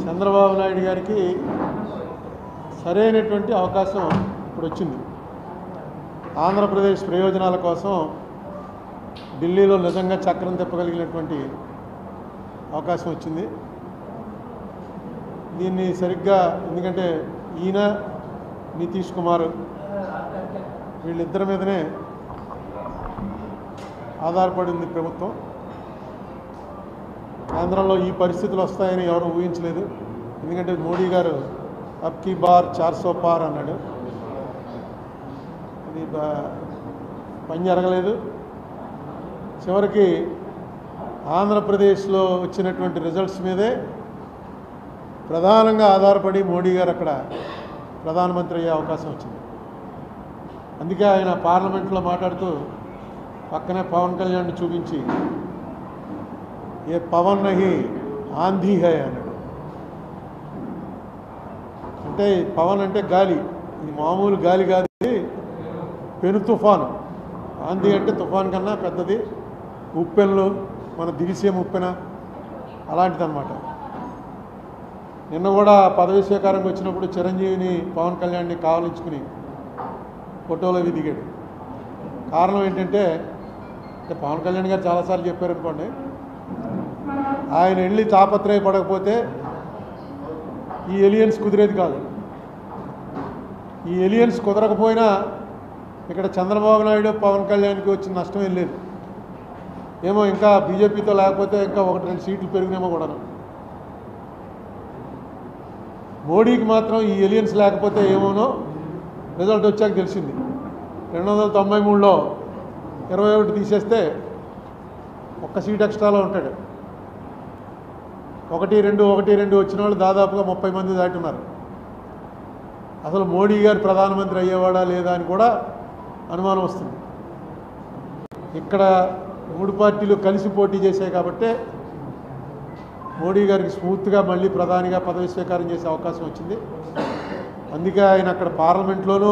చంద్రబాబు నాయుడు గారికి సరైనటువంటి అవకాశం ఇప్పుడు వచ్చింది. ఆంధ్రప్రదేశ్ ప్రయోజనాల కోసం ఢిల్లీలో నిజంగా చక్రం తిప్పగలిగినటువంటి అవకాశం వచ్చింది. దీన్ని సరిగ్గా ఎందుకంటే ఈయన నితీష్ కుమార్ వీళ్ళిద్దరి మీదనే ఆధారపడింది ప్రభుత్వం. కేంద్రంలో ఈ పరిస్థితులు వస్తాయని ఎవరు ఊహించలేదు. ఎందుకంటే మోడీ గారు అబ్ కీ బార్ 400 పార్ అన్నాడు. అది పని జరగలేదు. చివరికి ఆంధ్రప్రదేశ్లో వచ్చినటువంటి రిజల్ట్స్ మీదే ప్రధానంగా ఆధారపడి మోడీ గారు అక్కడ ప్రధానమంత్రి అయ్యే అవకాశం వచ్చింది. అందుకే ఆయన పార్లమెంట్లో మాట్లాడుతూ పక్కనే పవన్ కళ్యాణ్ని చూపించి ఏ పవన్ నహి ఆంధీ హై అన్నాడు. అంటే పవన్ అంటే గాలి, ఇది మామూలు గాలి కాదు, పెను తుఫాను. ఆంధీ అంటే తుఫాన్ కన్నా పెద్దది. ఉప్పెన్లు మన దివిసీమ ఉప్పెన అలాంటిదన్నమాట. నిన్న కూడా పదవి స్వీకారంకి వచ్చినప్పుడు చిరంజీవిని పవన్ కళ్యాణ్ని కావలించుకుని ఫోటోలో దిగాడు. కారణం ఏంటంటే పవన్ కళ్యాణ్ గారు చాలాసార్లు చెప్పారనుకోండి, ఆయన వెళ్ళి తాపత్రయపడకపోతే ఈ ఎలియన్స్ కుదిరేది కాదు. ఈ ఎలియన్స్ కుదరకపోయినా ఇక్కడ చంద్రబాబు నాయుడు పవన్ కళ్యాణ్కి వచ్చిన నష్టం ఏం లేదు. ఏమో ఇంకా బీజేపీతో లేకపోతే ఇంకా 1-2 సీట్లు పెరిగినేమో కూడా. మోడీకి మాత్రం ఈ ఎలియన్స్ లేకపోతే ఏమోనో రిజల్ట్ వచ్చాక తెలిసింది. 293లో 21 తీసేస్తే 1 సీట్ ఎక్స్ట్రాలో ఉంటాడు. 1-2 వచ్చిన వాళ్ళు దాదాపుగా 30 మంది దాటున్నారు. అసలు మోడీ గారు ప్రధానమంత్రి అయ్యేవాడా లేదా అని కూడా అనుమానం వస్తుంది. ఇక్కడ 3 పార్టీలు కలిసి పోటీ చేశాయి కాబట్టే మోడీ గారికి స్మూత్గా మళ్ళీ ప్రధానిగా పదవి స్వీకారం చేసే అవకాశం వచ్చింది. అందుకే ఆయన అక్కడ పార్లమెంట్లోనూ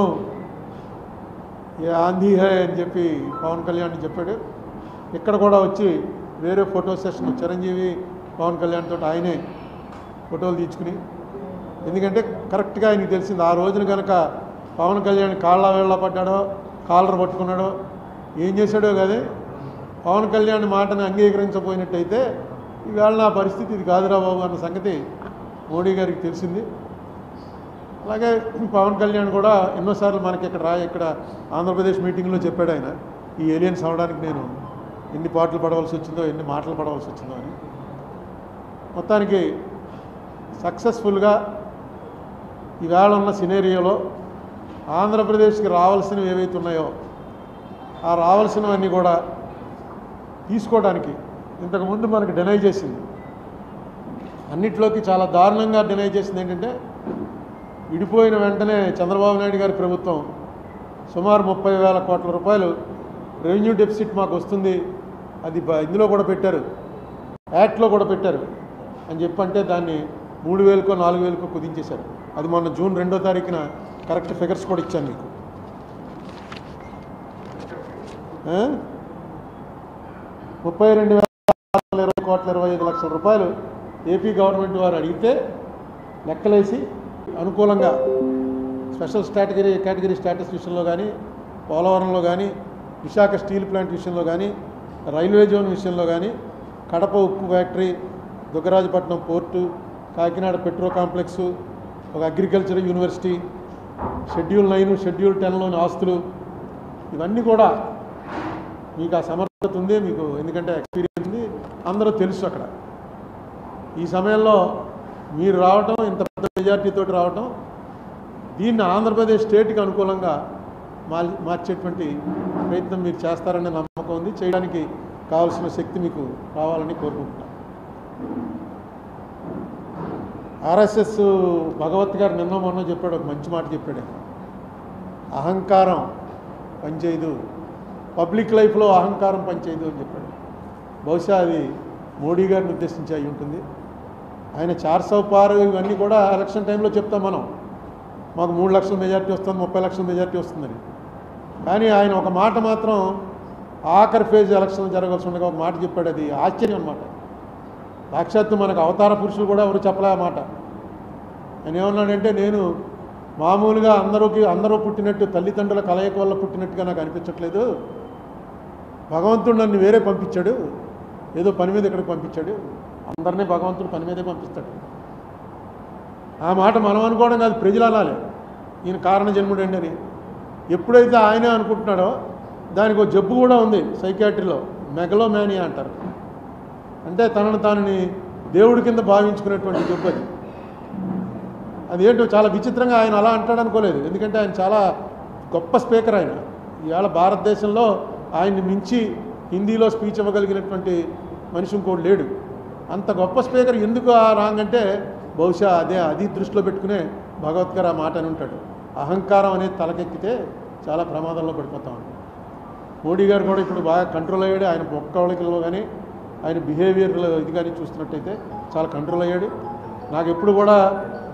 ఏ ఆంధీ హై అని చెప్పి పవన్ కళ్యాణ్ చెప్పాడు. ఇక్కడ కూడా వచ్చి వేరే ఫోటో సెషన్ చిరంజీవి పవన్ కళ్యాణ్ తోటి ఆయనే ఫోటోలు తీసుకుని, ఎందుకంటే కరెక్ట్గా ఆయనకి తెలిసింది ఆ రోజున కనుక పవన్ కళ్యాణ్ కాళ్ళ వేళ్ళ పడ్డాడో కాలర్ పట్టుకున్నాడో ఏం చేశాడో కానీ పవన్ కళ్యాణ్ మాటను అంగీకరించబోయినట్టయితే ఈవేళ నా పరిస్థితి ఇది కాదురా బాబు అన్న సంగతి మోడీ గారికి తెలిసింది. అలాగే పవన్ కళ్యాణ్ కూడా ఎన్నోసార్లు మనకి ఇక్కడ ఆంధ్రప్రదేశ్ మీటింగ్లో చెప్పాడు ఆయన, ఈ ఏలియన్స్ అవడానికి నేను ఎన్ని పాటలు పడవలసి వచ్చిందో ఎన్ని మాటలు పడవలసి వచ్చిందో అని. మొత్తానికి సక్సెస్ఫుల్గా ఈవేళ ఉన్న సినేరియోలో ఆంధ్రప్రదేశ్కి రావాల్సినవి ఏవైతే ఉన్నాయో ఆ రావాల్సినవన్నీ కూడా తీసుకోవడానికి ఇంతకుముందు మనకు డినై చేసింది. అన్నిట్లోకి చాలా దారుణంగా డినై చేసింది ఏంటంటే విడిపోయిన వెంటనే చంద్రబాబు నాయుడు గారి ప్రభుత్వం సుమారు 30,000 కోట్ల రూపాయలు రెవెన్యూ డెఫిసిట్ మాకు వస్తుంది, అది ఇందులో కూడా పెట్టారు, యాక్ట్లో కూడా పెట్టారు అని చెప్పంటే దాన్ని 3,000కో 4,000కో కుదించేశారు. అది మొన్న జూన్ 2వ తారీఖున కరెక్ట్ ఫిగర్స్ కూడా ఇచ్చాను మీకు. 32,20,25 రూపాయలు ఏపీ గవర్నమెంట్ వారు అడిగితే లెక్కలేసి అనుకూలంగా స్పెషల్ కేటగిరీ స్టేటస్ విషయంలో కానీ, పోలవరంలో కానీ, విశాఖ స్టీల్ ప్లాంట్ విషయంలో కానీ, రైల్వే జోన్ విషయంలో కానీ, కడప ఉక్కు factory, Dugarajapatnam port, Kakinada petro complex, ఒక అగ్రికల్చర్ యూనివర్సిటీ, షెడ్యూల్ 9, షెడ్యూల్ 10లోని ఆస్తులు, ఇవన్నీ కూడా మీకు ఆ సమర్థత ఉంది, మీకు ఎందుకంటే ఎక్స్పీరియన్స్ ఉంది, అందరూ తెలుసు. అక్కడ ఈ సమయంలో మీరు రావటం, ఇంత పెద్ద మెజార్టీతో రావటం, దీన్ని ఆంధ్రప్రదేశ్ స్టేట్కి అనుకూలంగా మార్చేటువంటి ప్రయత్నం మీరు చేస్తారనే నమ్మకం ఉంది. చేయడానికి కావాల్సిన శక్తి మీకు రావాలని కోరుకుంటున్నాను. ఆర్ఎస్ఎస్ భగవత్ గారు నిన్న మొన్న చెప్పాడు, ఒక మంచి మాట చెప్పాడు. అహంకారం పనిచేయదు, పబ్లిక్ లైఫ్లో అహంకారం పనిచేయదు అని చెప్పాడు. బహుశా అది మోడీ గారిని ఉద్దేశించి అయి ఉంటుంది. ఆయన 400 పార్ ఇవన్నీ కూడా ఎలక్షన్ టైంలో చెప్తాం మనం, మాకు 3 లక్షల మెజార్టీ వస్తుంది, 30 లక్షల మెజార్టీ వస్తుందని. కానీ ఆయన ఒక మాట మాత్రం ఆఖరి ఫేజ్ ఎలక్షన్ జరగాల్సి ఉండగా ఒక మాట చెప్పాడు. అది ఆశ్చర్యం అన్నమాట. సాక్షాత్తు మనకు అవతార పురుషులు కూడా ఎవరు చెప్పలే ఆ మాట. ఆయన ఏమన్నాడంటే, నేను మామూలుగా అందరూ పుట్టినట్టు తల్లిదండ్రుల కలయిక వల్ల పుట్టినట్టుగా నాకు అనిపించట్లేదు, భగవంతుడు నన్ను వేరే పంపించాడు, ఏదో పని మీద ఇక్కడికి పంపించాడు, అందరినీ భగవంతుడు పని మీదే పంపిస్తాడు. ఆ మాట మనం అనుకోవడం కాదు, ప్రజలు అనాలి ఈయన కారణ జన్ముడండి అని. ఎప్పుడైతే ఆయనే అనుకుంటున్నాడో దానికి ఒక జబ్బు కూడా ఉంది సైకాట్రీలో, మెగలోమానియా అంటారు. అంటే తనని దేవుడి కింద భావించుకునేటువంటి జబ్బు అది. అదేంటో చాలా విచిత్రంగా ఆయన అలా అంటాడు అనుకోలేదు. ఎందుకంటే ఆయన చాలా గొప్ప స్పీకర్. ఆయన ఇవాళ భారతదేశంలో ఆయన్ని మించి హిందీలో స్పీచ్ ఇవ్వగలిగినటువంటి మనిషి ఇంకోటి లేడు. అంత గొప్ప స్పీకర్ ఎందుకు ఆ రాంగ్ అంటే బహుశా అది దృష్టిలో పెట్టుకునే భగవద్గారు ఆ మాట అని ఉంటాడు. అహంకారం అనేది తలకెక్కితే చాలా ప్రమాదంలో పడిపోతాం. మోడీ గారు కూడా ఇప్పుడు బాగా కంట్రోల్ అయ్యాడు. ఆయన మొక్కవళికల్లో కానీ ఆయన బిహేవియర్లో ఇది కానీ చూస్తున్నట్టయితే చాలా కంట్రోల్ అయ్యాడు. నాకు ఎప్పుడు కూడా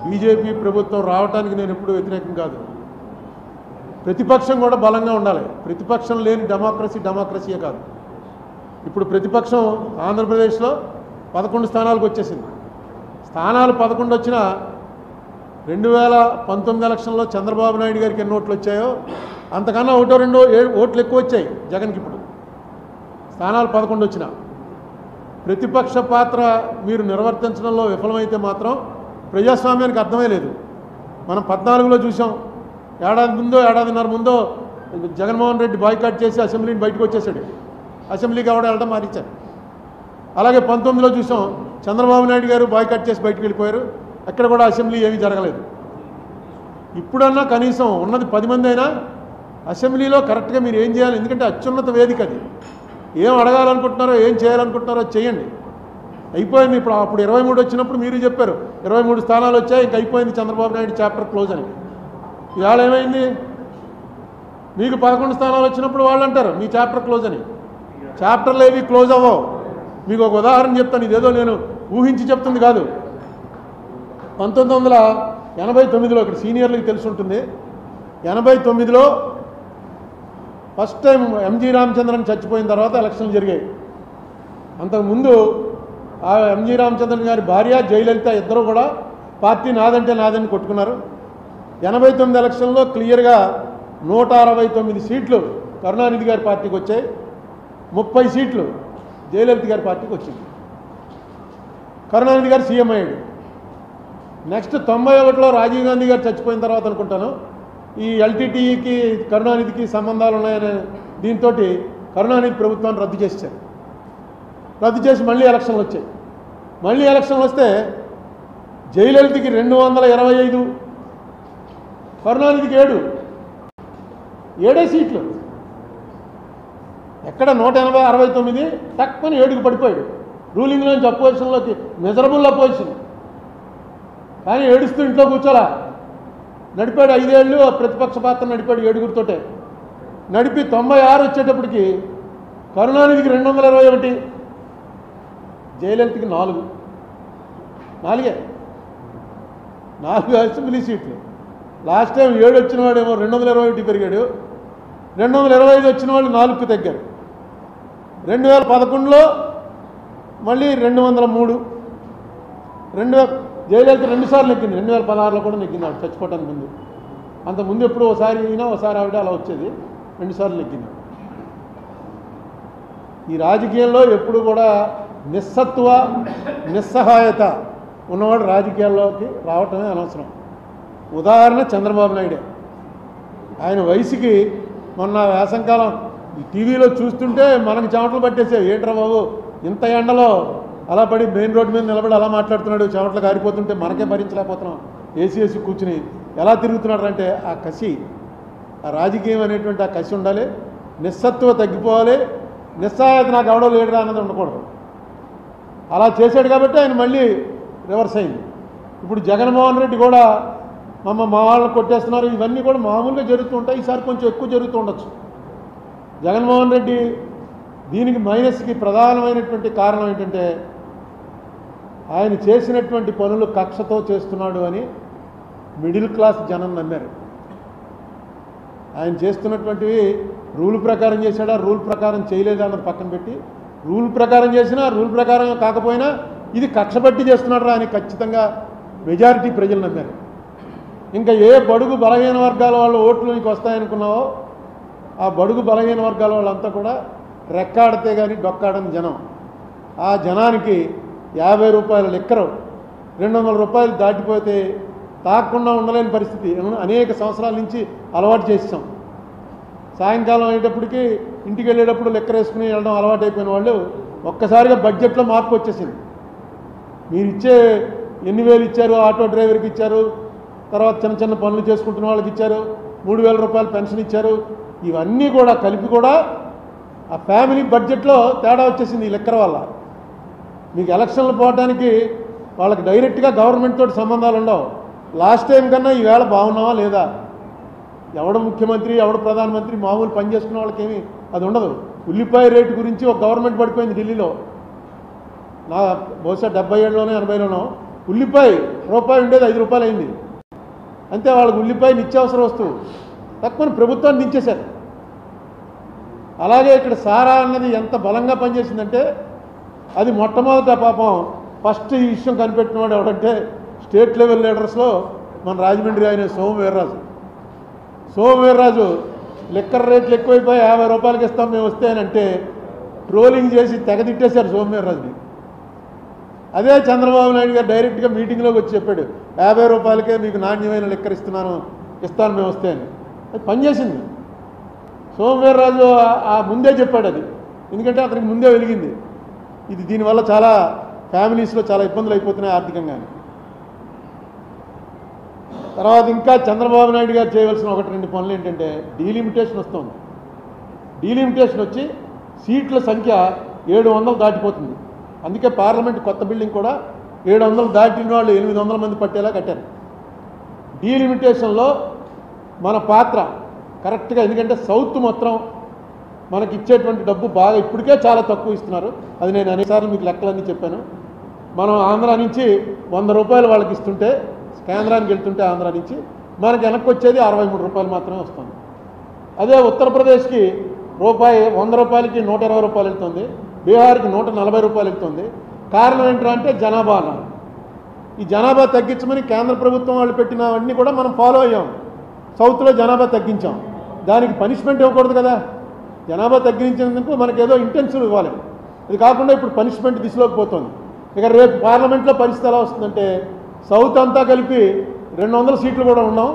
బీజేపీ ప్రభుత్వం రావడానికి నేను ఎప్పుడు వ్యతిరేకం కాదు. ప్రతిపక్షం కూడా బలంగా ఉండాలి. ప్రతిపక్షం లేని డెమోక్రసీయే కాదు. ఇప్పుడు ప్రతిపక్షం ఆంధ్రప్రదేశ్లో 11 స్థానాలకు వచ్చేసింది. స్థానాలు 11 వచ్చినా 2019 ఎలక్షన్లో చంద్రబాబు నాయుడు గారికి ఎన్ని ఓట్లు వచ్చాయో అంతకన్నా 1-2 ఓట్లు ఎక్కువ వచ్చాయి జగన్కి. ఇప్పుడు స్థానాలు 11 వచ్చినా ప్రతిపక్ష పాత్ర మీరు నిర్వర్తించడంలో విఫలమైతే మాత్రం ప్రజాస్వామ్యానికి అర్థమే లేదు. మనం 14లో చూసాం. ఏడాదిన్నర ముందో జగన్మోహన్ రెడ్డి బాయ్కాట్ చేసి అసెంబ్లీని బయటకు వచ్చేసాడు. అసెంబ్లీకి వెళ్ళడం మారించారు. అలాగే 19లో చూసాం, చంద్రబాబు నాయుడు గారు బాయ్కాట్ చేసి బయటకు వెళ్ళిపోయారు. అక్కడ కూడా అసెంబ్లీ ఏమీ జరగలేదు. ఇప్పుడన్నా కనీసం ఉన్నది 10 మంది అయినా అసెంబ్లీలో కరెక్ట్గా మీరు ఏం చేయాలి. ఎందుకంటే అత్యున్నత వేదిక అది. ఏం అడగాలనుకుంటున్నారో ఏం చేయాలనుకుంటున్నారో చేయండి. అయిపోయింది. అప్పుడు 23 వచ్చినప్పుడు మీరు చెప్పారు 23 స్థానాలు వచ్చాయి, ఇంక అయిపోయింది చంద్రబాబు నాయుడు చాప్టర్ క్లోజ్ అని. ఇవాళ ఏమైంది? మీకు 11 స్థానాలు వచ్చినప్పుడు వాళ్ళు అంటారు మీ చాప్టర్ క్లోజ్ అని. చాప్టర్లు ఏవి క్లోజ్ అవ్వవు. మీకు ఒక ఉదాహరణ చెప్తాను. ఇదేదో నేను ఊహించి చెప్తుంది కాదు. 1989లో ఇక్కడ సీనియర్లకు తెలిసి ఉంటుంది. 89లో ఫస్ట్ టైం ఎంజీ రామచంద్రన్ చచ్చిపోయిన తర్వాత ఎలక్షన్లు జరిగాయి. అంతకుముందు ఆ ఎంజీ రామచంద్రన్ గారి భార్య జయలలిత ఇద్దరు కూడా పార్టీ నాదంటే నాదని కొట్టుకున్నారు. 89 ఎలక్షన్లో క్లియర్గా 169 సీట్లు కరుణానిధి గారి పార్టీకి వచ్చాయి. 30 సీట్లు జయలలిత గారి పార్టీకి వచ్చింది. కరుణానిధి గారు సీఎం అయ్యాడు. నెక్స్ట్ 91లో రాజీవ్ గాంధీ గారు చచ్చిపోయిన తర్వాత అనుకుంటాను ఈ ఎల్టీటీఈకి కరుణానిధికి సంబంధాలు ఉన్నాయనే దీంతో కరుణానిధి ప్రభుత్వాన్ని రద్దు చేశారు. రద్దు చేసి మళ్ళీ ఎలక్షన్లు వచ్చాయి. మళ్ళీ ఎలక్షన్లు వస్తే జయలలితకి 225, కరుణానిధికి 7 సీట్లు. ఎక్కడ 169 తక్కువని 7కి పడిపోయాడు. రూలింగ్లోంచి అపోజిషన్లోకి మెజరబుల్ అపోజిషన్. కానీ ఏడుస్తూ ఇంట్లో కూర్చోలా నడిపాడు. 5 ఏళ్ళు ప్రతిపక్ష పాత్ర నడిపాడు 7గురితోటే. నడిపి 96 వచ్చేటప్పటికి కరుణానిధికి 221, జయలలితకి 4 అసెంబ్లీ సీట్లు. లాస్ట్ టైం 7 వచ్చిన వాడేమో 221 పెరిగాడు. 225 వచ్చిన వాళ్ళు 4కి తగ్గారు. 2011లో మళ్ళీ 203. జయలలిత 2 సార్లు నెగ్గింది. 2016లో కూడా నెగ్గింది ఆవిడ చచ్చిపోవటానికి ముందు. అంతకుముందు ఎప్పుడు ఒకసారి అయినా ఒకసారి ఆవిడ అలా వచ్చేది. 2 సార్లు నెగ్గింది. ఈ రాజకీయాల్లో ఎప్పుడు కూడా నిస్సహాయత ఉన్నవాడు రాజకీయాల్లోకి రావటమే అనవసరం. ఉదాహరణ చంద్రబాబు నాయుడే. ఆయన వయసుకి మొన్న వేసంకాలం ఈ టీవీలో చూస్తుంటే మనకు చెమటలు పట్టేసాయి. ఏంట్రా బాబు ఇంత ఎండలో అలా పడి మెయిన్ రోడ్డు మీద నిలబడి అలా మాట్లాడుతున్నాడు, చెమటలు కారిపోతుంటే మనకే భరించలేకపోతున్నాం. ఏసీ కూర్చుని ఎలా తిరుగుతున్నాడు అంటే ఆ కసి, ఆ రాజకీయం అనేటువంటి ఆ కసి ఉండాలి. నిస్సత్వ తగ్గిపోవాలి. నిస్సహాయత నాకు ఎవడో లేడురా అన్నది ఉండకూడదు. అలా చేశాడు కాబట్టి ఆయన మళ్ళీ రివర్స్ అయింది. ఇప్పుడు జగన్మోహన్ రెడ్డి కూడా మా వాళ్ళని కొట్టేస్తున్నారు. ఇవన్నీ కూడా మామూలుగా జరుగుతూ ఉంటాయి. ఈసారి కొంచెం ఎక్కువ జరుగుతూ ఉండొచ్చు. జగన్మోహన్ రెడ్డి దీనికి మైనస్కి ప్రధానమైనటువంటి కారణం ఏంటంటే ఆయన చేసినటువంటి పనులు కక్షతో చేస్తున్నాడు అని మిడిల్ క్లాస్ జనం నమ్మారు. ఆయన చేస్తున్నటువంటివి రూల్ ప్రకారం చేశాడా, రూల్ ప్రకారం చేయలేదా అన్నది పక్కన పెట్టి, రూల్ ప్రకారం చేసినా రూల్ ప్రకారం కాకపోయినా ఇది కక్ష పట్టి చేస్తున్నాడు అని ఖచ్చితంగా మెజారిటీ ప్రజలు నమ్మారు. ఇంకా ఏ బడుగు బలహీన వర్గాల వాళ్ళు ఓట్లు నీకు వస్తాయనుకున్నావో ఆ బడుగు బలహీన వర్గాల వాళ్ళంతా కూడా రెక్కాడితే కానీ డొక్కాడని జనం. ఆ జనానికి 50 రూపాయల లిక్కరు 200 రూపాయలు దాటిపోతే తాకుండా ఉండలేని పరిస్థితి అనేక సంవత్సరాల నుంచి అలవాటు చేసాం. సాయంకాలం అయ్యేటప్పటికి ఇంటికి వెళ్ళేటప్పుడు లెక్కర వేసుకుని వెళ్ళడం అలవాటు అయిపోయిన వాళ్ళు ఒక్కసారిగా బడ్జెట్లో మార్పు వచ్చేసింది. మీరు ఇచ్చే ఎన్ని వేలు ఇచ్చారు, ఆటో డ్రైవర్కి ఇచ్చారు, తర్వాత చిన్న చిన్న పనులు చేసుకుంటున్న వాళ్ళకి ఇచ్చారు, 3000 రూపాయలు పెన్షన్ ఇచ్చారు, ఇవన్నీ కూడా కలిపి కూడా ఆ ఫ్యామిలీ బడ్జెట్లో తేడా వచ్చేసింది ఈ లెక్కర వల్ల. మీకు ఎలక్షన్లు పోవడానికి వాళ్ళకి డైరెక్ట్గా గవర్నమెంట్ తోటి సంబంధాలు ఉండవు. లాస్ట్ టైం కన్నా ఈవేళ బాగున్నావా లేదా, ఎవడు ముఖ్యమంత్రి ఎవడు ప్రధానమంత్రి, మామూలు పని చేసుకున్న వాళ్ళకి ఏమీ అది ఉండదు. ఉల్లిపాయ రేటు గురించి ఒక గవర్నమెంట్ పడిపోయింది ఢిల్లీలో, నా బహుశా 77లోనో 80లోనో ఉల్లిపాయ రూపాయి ఉండేది 5 రూపాయలు అయింది. అంతే, వాళ్ళకి ఉల్లిపాయ నిత్యావసర వస్తువు తక్కువని ప్రభుత్వాన్ని దించేశారు. అలాగే ఇక్కడ సారా అన్నది ఎంత బలంగా పనిచేసిందంటే అది మొట్టమొదట పాపం ఫస్ట్ ఈ విషయం కనిపెట్టినవాడు ఎవడంటే స్టేట్ లెవెల్ లీడర్స్లో మన రాజమండ్రి ఆయన సోమవీర్రాజు లిక్కర్ రేట్లు ఎక్కువైపోయి 50 రూపాయలకి ఇస్తాం మేము వస్తే అని అంటే ట్రోలింగ్ చేసి తెగతిట్టేశారు సోమవీర్రాజుని. అదే చంద్రబాబు నాయుడు గారు డైరెక్ట్గా మీటింగ్లోకి వచ్చి చెప్పాడు 50 రూపాయలకే మీకు నాణ్యమైన లిక్కర్ ఇస్తాను మేము వస్తే అని. అది పనిచేసింది. సోమవీర్రాజు ఆ ముందే చెప్పాడు అది, ఎందుకంటే అతనికి ముందే వెలిగింది ఇది. దీనివల్ల చాలా ఫ్యామిలీస్లో చాలా ఇబ్బందులు అయిపోతున్నాయి ఆర్థికంగా. తర్వాత ఇంకా చంద్రబాబు నాయుడు గారు చేయవలసిన 1-2 పనులు ఏంటంటే డీలిమిటేషన్ వస్తుంది. డీలిమిటేషన్ వచ్చి సీట్ల సంఖ్య 700 దాటిపోతుంది. అందుకే పార్లమెంట్ కొత్త బిల్డింగ్ కూడా 700 దాటిన వాళ్ళు 800 మంది పట్టేలా కట్టారు. డీలిమిటేషన్లో మన పాత్ర కరెక్ట్గా, ఎందుకంటే సౌత్ మొత్తం మనకి ఇచ్చేటువంటి డబ్బు బాగా ఇప్పటికే చాలా తక్కువ ఇస్తున్నారు. అది నేను అనేకసార్లు మీకు లెక్కలన్నీ చెప్పాను. మనం ఆంధ్ర నుంచి 100 రూపాయలు వాళ్ళకి ఇస్తుంటే, కేంద్రానికి వెళ్తుంటే ఆంధ్ర నుంచి మనకి వెనక్కి వచ్చేది 63 రూపాయలు మాత్రమే వస్తుంది. అదే ఉత్తరప్రదేశ్కి 100 రూపాయలకి 120 రూపాయలు వెళ్తుంది, బీహార్కి 140 రూపాయలు వెళ్తుంది. కారణం ఏంటంటే జనాభా అన్నారు. ఈ జనాభా తగ్గించమని కేంద్ర ప్రభుత్వం వాళ్ళు పెట్టినవన్నీ కూడా మనం ఫాలో అయ్యాం. సౌత్లో జనాభా తగ్గించాం, దానికి పనిష్మెంట్ ఇవ్వకూడదు కదా. జనాభా తగ్గించినందుకు మనకేదో ఇంటెన్సివ్ ఇవ్వాలి. ఇది కాకుండా ఇప్పుడు పనిష్మెంట్ దిశలోకి పోతుంది. ఇక రేపు పార్లమెంట్లో పరిస్థితి ఎలా వస్తుందంటే సౌత్ అంతా కలిపి 200 సీట్లు కూడా ఉన్నాం,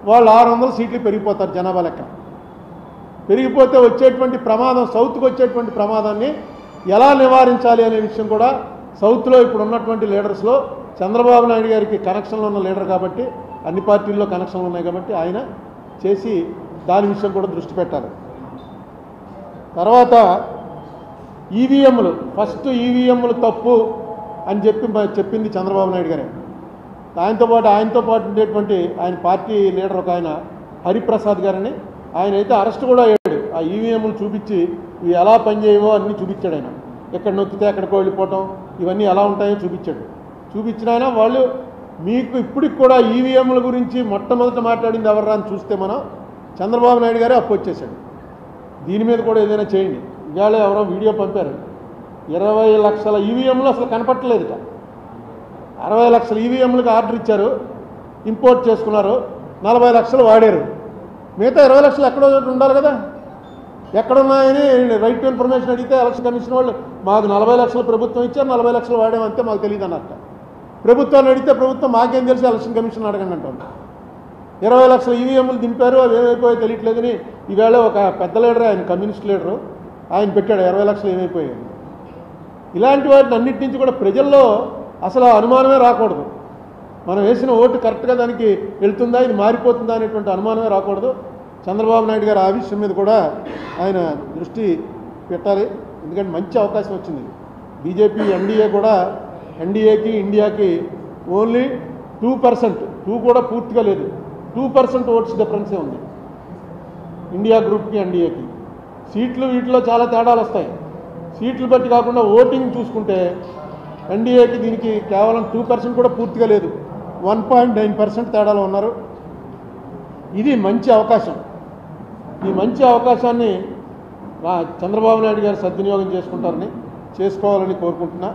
వాళ్ళు 600 సీట్లు పెరిగిపోతారు. జనాభా లెక్క పెరిగిపోతే వచ్చేటువంటి ప్రమాదం, సౌత్కి వచ్చేటువంటి ప్రమాదాన్ని ఎలా నివారించాలి అనే విషయం కూడా సౌత్లో ఇప్పుడు ఉన్నటువంటి లీడర్స్లో చంద్రబాబు నాయుడు గారికి కనెక్షన్లు ఉన్న లీడర్ కాబట్టి, అన్ని పార్టీల్లో కనెక్షన్లు ఉన్నాయి కాబట్టి ఆయన చేసి దాని విషయం కూడా దృష్టి పెట్టాలి. తర్వాత ఈవీఎంలు, ఫస్ట్ ఈవీఎంలు తప్పు అని చెప్పింది చంద్రబాబు నాయుడు గారే. ఆయనతో పాటు ఉండేటువంటి ఆయన పార్టీ లీడర్ ఒక ఆయన హరిప్రసాద్ గారని, ఆయన అయితే అరెస్ట్ కూడా అయ్యాడు. ఆ ఈవీఎంలు చూపించి ఇవి ఎలా పనిచేయవో అన్నీ చూపించాడు ఆయన. ఎక్కడ నొక్కితే ఎక్కడికో వెళ్ళిపోవటం, ఇవన్నీ ఎలా ఉంటాయో చూపించిన ఆయన వాళ్ళు మీకు ఇప్పటికి కూడా ఈవీఎంల గురించి మొట్టమొదట మాట్లాడింది ఎవర్రా అని చూస్తే మనం చంద్రబాబు నాయుడు గారే అప్పు వచ్చేసాడు. దీని మీద కూడా ఏదైనా చేయండి. ఇవాళ ఎవరో వీడియో పంపారు, 20 లక్షల ఈవీఎంలు అసలు కనపట్టలేదుట. 60 లక్షల ఈవీఎంలకు ఆర్డర్ ఇచ్చారు, ఇంపోర్ట్ చేసుకున్నారు, 40 లక్షలు వాడారు. మిగతా 20 లక్షలు ఎక్కడో ఉండాలి కదా. ఎక్కడున్నాయని రైట్ టు ఇన్ఫర్మేషన్ అడిగితే ఎలక్షన్ కమిషన్ వాళ్ళు మాకు 40 లక్షలు ప్రభుత్వం ఇచ్చారు, 40 లక్షలు వాడామంతే మాకు తెలియదు అన్నట్ట. ప్రభుత్వాన్ని అడిగితే ప్రభుత్వం మాకేం తెలిసి ఎలక్షన్ కమిషన్ అడగండి అంటుంది. 20 లక్షల ఈవీఎంలు దింపారు, అవి ఏమైపోయాయో తెలియట్లేదని ఈవేళ ఒక పెద్ద లీడర్, ఆయన కమ్యూనిస్ట్ లీడరు, ఆయన పెట్టాడు 20 లక్షలు ఏమైపోయాయి. ఇలాంటి వాటిని అన్నిటి నుంచి కూడా ప్రజల్లో అసలు అనుమానమే రాకూడదు. మనం వేసిన ఓటు కరెక్ట్గా దానికి వెళ్తుందా, ఇది మారిపోతుందా అనేటువంటి అనుమానమే రాకూడదు. చంద్రబాబు నాయుడు గారు ఆ విషయం మీద కూడా ఆయన దృష్టి పెట్టాలి. ఎందుకంటే మంచి అవకాశం వచ్చింది. బీజేపీ ఎన్డీఏ కూడా, ఎన్డీఏకి ఇండియాకి ఓన్లీ 2%, 2 కూడా పూర్తిగా లేదు, 2% ఓట్స్ డిఫరెన్సే ఉంది ఇండియా గ్రూప్కి ఎన్డీఏకి. సీట్లు వీటిలో చాలా తేడాలు వస్తాయి. సీట్లు బట్టి కాకుండా ఓటింగ్ చూసుకుంటే ఎన్డీఏకి దీనికి కేవలం 2% కూడా పూర్తిగా లేదు, 1.9% తేడాలో ఉన్నారు. ఇది మంచి అవకాశం. ఈ మంచి అవకాశాన్ని చంద్రబాబు నాయుడు గారు సద్వినియోగం చేసుకోవాలని కోరుకుంటున్నా.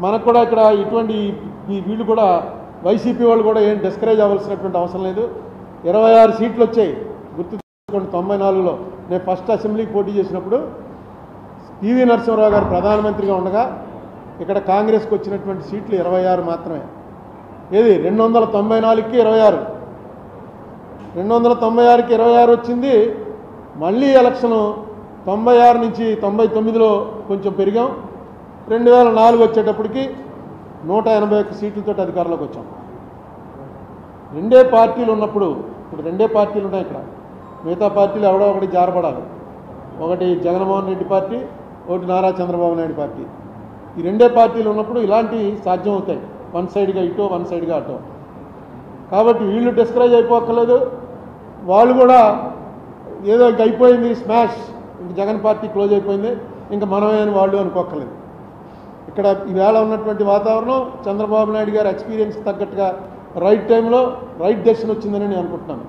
మనకు కూడా ఇక్కడ ఇటువంటి వీళ్ళు కూడా వైసీపీ వాళ్ళు కూడా ఏం డిస్కరేజ్ అవ్వాల్సినటువంటి అవసరం లేదు. 26 సీట్లు వచ్చాయి. గుర్తు 94లో నేను ఫస్ట్ అసెంబ్లీకి పోటీ చేసినప్పుడు పివి నరసింహారావు గారు ప్రధానమంత్రిగా ఉండగా ఇక్కడ కాంగ్రెస్కి వచ్చినటువంటి సీట్లు 26 మాత్రమే. ఏది 294కి 26, 296కి 26 వచ్చింది. మళ్ళీ ఎలక్షను 96 నుంచి 99లో కొంచెం పెరిగాం. 2004 వచ్చేటప్పటికి 181 సీట్లతో అధికారంలోకి వచ్చాం. రెండే పార్టీలు ఉన్నప్పుడు, ఇప్పుడు రెండే పార్టీలు ఉన్నాయి ఇక్కడ. మిగతా పార్టీలు ఎవడో ఒకటి జారపడాలి. ఒకటి జగన్మోహన్ రెడ్డి పార్టీ, ఒకటి నారా చంద్రబాబు నాయుడు పార్టీ. ఈ రెండే పార్టీలు ఉన్నప్పుడు ఇలాంటివి సాధ్యం అవుతాయి. వన్ సైడ్గా ఇటో, వన్ సైడ్గా అటో. కాబట్టి వీళ్ళు డిస్కరేజ్ అయిపోక్కర్లేదు. వాళ్ళు కూడా ఏదో ఇంక అయిపోయింది, స్మాష్, ఇంక జగన్ పార్టీ క్లోజ్ అయిపోయింది, ఇంకా మనమే అని వాళ్ళు అనుకోక్కర్లేదు. ఇక్కడ ఈవేళ ఉన్నటువంటి వాతావరణం చంద్రబాబు నాయుడు గారి ఎక్స్పీరియన్స్ తగ్గట్టుగా రైట్ టైంలో రైట్ డెసిషన్ వచ్చిందని నేను అనుకుంటున్నాను.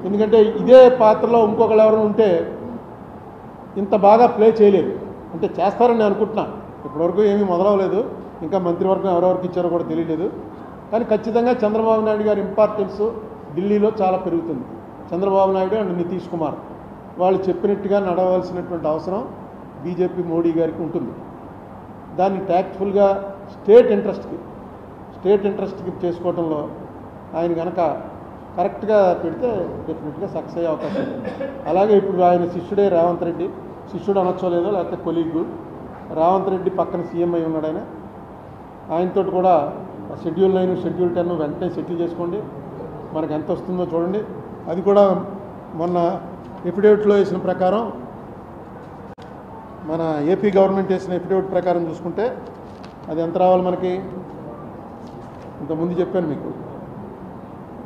ఎందుకంటే ఇదే పాత్రలో ఇంకొకళ్ళు ఎవరైనా ఉంటే ఇంత బాగా ప్లే చేయలేదు. అంటే చేస్తారని నేను అనుకుంటున్నాను. ఇప్పటివరకు ఏమీ మొదలవలేదు. ఇంకా మంత్రివర్గం ఎవరెవరికి ఇచ్చారో కూడా తెలియలేదు. కానీ ఖచ్చితంగా చంద్రబాబు నాయుడు గారి ఇంపార్టెన్స్ ఢిల్లీలో చాలా పెరుగుతుంది. చంద్రబాబు నాయుడు అండ్ నితీష్ కుమార్ వాళ్ళు చెప్పినట్టుగా నడవలసినటువంటి అవసరం బీజేపీ మోడీ గారికి ఉంటుంది. దాన్ని ట్యాక్ట్ఫుల్గా స్టేట్ ఇంట్రెస్ట్కి చేసుకోవడంలో ఆయన కనుక కరెక్ట్గా పెడితే డెఫినెట్గా సక్సెస్ అయ్యే అవకాశం ఉంది. అలాగే ఇప్పుడు ఆయన శిష్యుడే రేవంత్ రెడ్డి, శిష్యుడు అనొచ్చో లేదో, లేకపోతే కొలీగు రేవంత్ రెడ్డి పక్కన సీఎం అయి ఉన్నాడు. ఆయనతో కూడా షెడ్యూల్ 9, షెడ్యూల్ 10 వెంటనే సెటిల్ చేసుకోండి. మనకు ఎంత వస్తుందో చూడండి. అది కూడా మొన్న ఎఫిడేవిట్లో వేసిన ప్రకారం, మన ఏపీ గవర్నమెంట్ వేసిన ఎఫిడేవిట్ ప్రకారం చూసుకుంటే అది ఎంత రావాలి మనకి, ఇంతకుముందు చెప్పాను మీకు,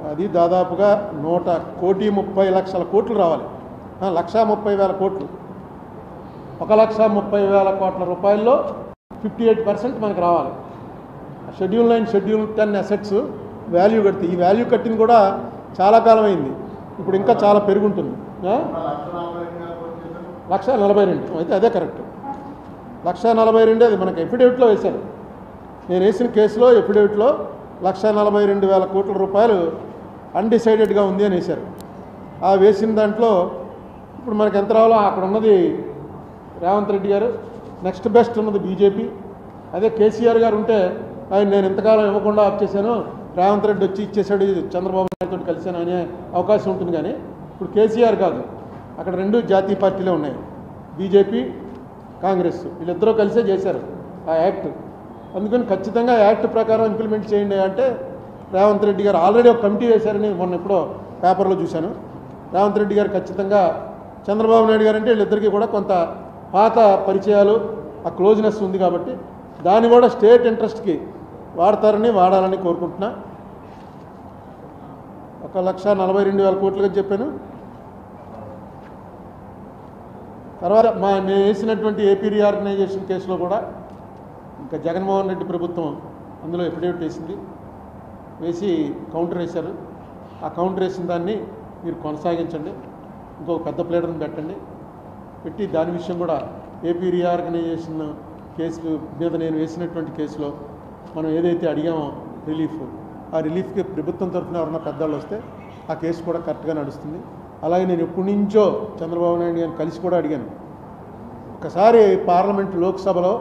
అది దాదాపుగా 1,30,00,000 కోట్లు రావాలి. 1,30,000 కోట్లు. 1,30,000 కోట్ల రూపాయల్లో 58% మనకు రావాలి. షెడ్యూల్ 9, షెడ్యూల్ 10 అసెట్స్ వాల్యూ కడితే, ఈ వాల్యూ కట్టింది కూడా చాలా కాలం అయింది. ఇప్పుడు ఇంకా చాలా పెరుగుంటుంది. 1,42,000 అయితే అదే కరెక్ట్. 1,42,000 అది మనకి ఎఫిడేవిట్లో వేశారు. నేను వేసిన కేసులో ఎఫిడేవిట్లో 1,42,000 కోట్ల రూపాయలు అన్డిసైడెడ్గా ఉంది అని వేశారు. ఆ వేసిన దాంట్లో ఇప్పుడు మనకు ఎంత రావాలో అక్కడ ఉన్నది రేవంత్ రెడ్డి గారు, నెక్స్ట్ బెస్ట్ ఉన్నది బీజేపీ. అదే కేసీఆర్ గారు ఉంటే ఆయన నేను ఇంతకాలం ఇవ్వకుండా ఆప్ చేశాను, రేవంత్ రెడ్డి వచ్చి ఇచ్చేసాడు, చంద్రబాబు నాయుడుతో కలిశాను అనే అవకాశం ఉంటుంది. కానీ ఇప్పుడు కేసీఆర్ కాదు, అక్కడ రెండు జాతీయ పార్టీలే ఉన్నాయి, బీజేపీ కాంగ్రెస్. వీళ్ళిద్దరూ కలిసే చేశారు ఆ యాక్ట్. అందుకని ఖచ్చితంగా యాక్ట్ ప్రకారం ఇంప్లిమెంట్ చేయండి అంటే రేవంత్ రెడ్డి గారు ఆల్రెడీ ఒక కమిటీ వేశారని మొన్న ఎప్పుడో పేపర్లో చూశాను. రేవంత్ రెడ్డి గారు ఖచ్చితంగా చంద్రబాబు నాయుడు గారు అంటే వీళ్ళిద్దరికీ కూడా కొంత పాత పరిచయాలు, ఆ క్లోజ్నెస్ ఉంది కాబట్టి దాన్ని కూడా స్టేట్ ఇంట్రెస్ట్కి వాడాలని కోరుకుంటున్నా. 1,42,000 కోట్లుగా చెప్పాను. తర్వాత నేను వేసినటువంటి ఏపీ రీఆర్గనైజేషన్ కేసులో కూడా ఇంకా జగన్మోహన్ రెడ్డి ప్రభుత్వం అందులో ఎఫిడేవిట్ వేసింది, వేసి కౌంటర్ వేశారు. ఆ కౌంటర్ వేసిన దాన్ని మీరు కొనసాగించండి, ఇంకొక పెద్ద ప్లేటర్ని పెట్టి దాని విషయం కూడా ఏపీ రీఆర్గనైజేషన్ కేసు మీద నేను వేసినటువంటి కేసులో మనం ఏదైతే అడిగామో రిలీఫ్, ఆ రిలీఫ్కి ప్రభుత్వం తరఫున ఎవరన్నా పెద్దవాళ్ళు వస్తే ఆ కేసు కూడా కరెక్ట్గా నడుస్తుంది. అలాగే నేను ఎప్పటి నుంచో చంద్రబాబు నాయుడు గారిని కలిసి కూడా అడిగాను. ఒకసారి పార్లమెంట్ లోక్సభలో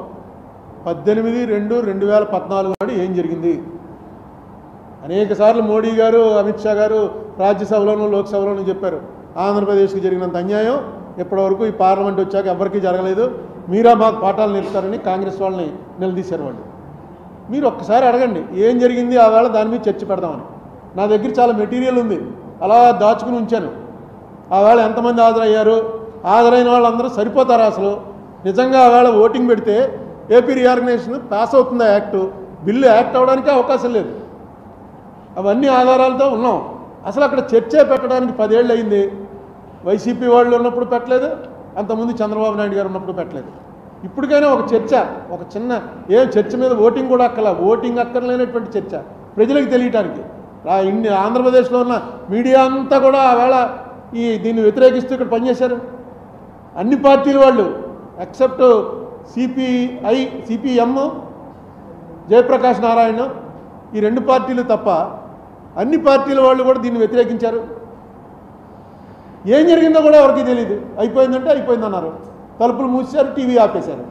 18/2/2014 నాడు ఏం జరిగింది, అనేక సార్లు మోడీ గారు, అమిత్ షా గారు రాజ్యసభలోనూ లోక్సభలోనూ చెప్పారు, ఆంధ్రప్రదేశ్కి జరిగినంత అన్యాయం ఇప్పటివరకు ఈ పార్లమెంట్ వచ్చాక ఎవరికీ జరగలేదు, మీరా మాకు పాఠాలు నేర్పుతారని కాంగ్రెస్ వాళ్ళని నిలదీశారు వాళ్ళు. మీరు ఒక్కసారి అడగండి ఏం జరిగింది ఆ వేళ, దాని మీద చర్చ పెడదామని. నా దగ్గర చాలా మెటీరియల్ ఉంది, అలా దాచుకుని ఉంచాను. ఆ వేళ ఎంతమంది హాజరయ్యారు, హాజరైన వాళ్ళందరూ సరిపోతారా, అసలు నిజంగా ఆ వేళ ఓటింగ్ పెడితే ఏపీ రీఆర్గనైజేషన్ పాస్ అవుతుందా, బిల్లు యాక్ట్ అవ్వడానికి అవకాశం లేదు. అవన్నీ ఆధారాలతో ఉన్నాం. అసలు అక్కడ చర్చే పెట్టడానికి 10 ఏళ్ళు అయింది. వైసీపీ వాళ్ళు ఉన్నప్పుడు పెట్టలేదు, అంతకుముందు చంద్రబాబు నాయుడు గారు ఉన్నప్పుడు పెట్టలేదు. ఇప్పటికైనా ఒక చర్చ, ఒక చిన్న చర్చ మీద ఓటింగ్ కూడా ఓటింగ్ అక్కర్లేనటువంటి చర్చ ప్రజలకు తెలియటానికి. ఆంధ్రప్రదేశ్లో ఉన్న మీడియా అంతా కూడా ఆవేళ దీన్ని వ్యతిరేకిస్తూ ఇక్కడ పనిచేశారు. అన్ని పార్టీల వాళ్ళు ఎక్సెప్ట్ సిపిఎం, జయప్రకాష్ నారాయణ, ఈ రెండు పార్టీలు తప్ప అన్ని పార్టీల వాళ్ళు కూడా దీన్ని వ్యతిరేకించారు. ఏం జరిగిందో కూడా ఎవరికి తెలియదు. అయిపోయిందంటే అయిపోయిందన్నారు, తలుపులు మూసారు, టీవీ ఆపేశారు.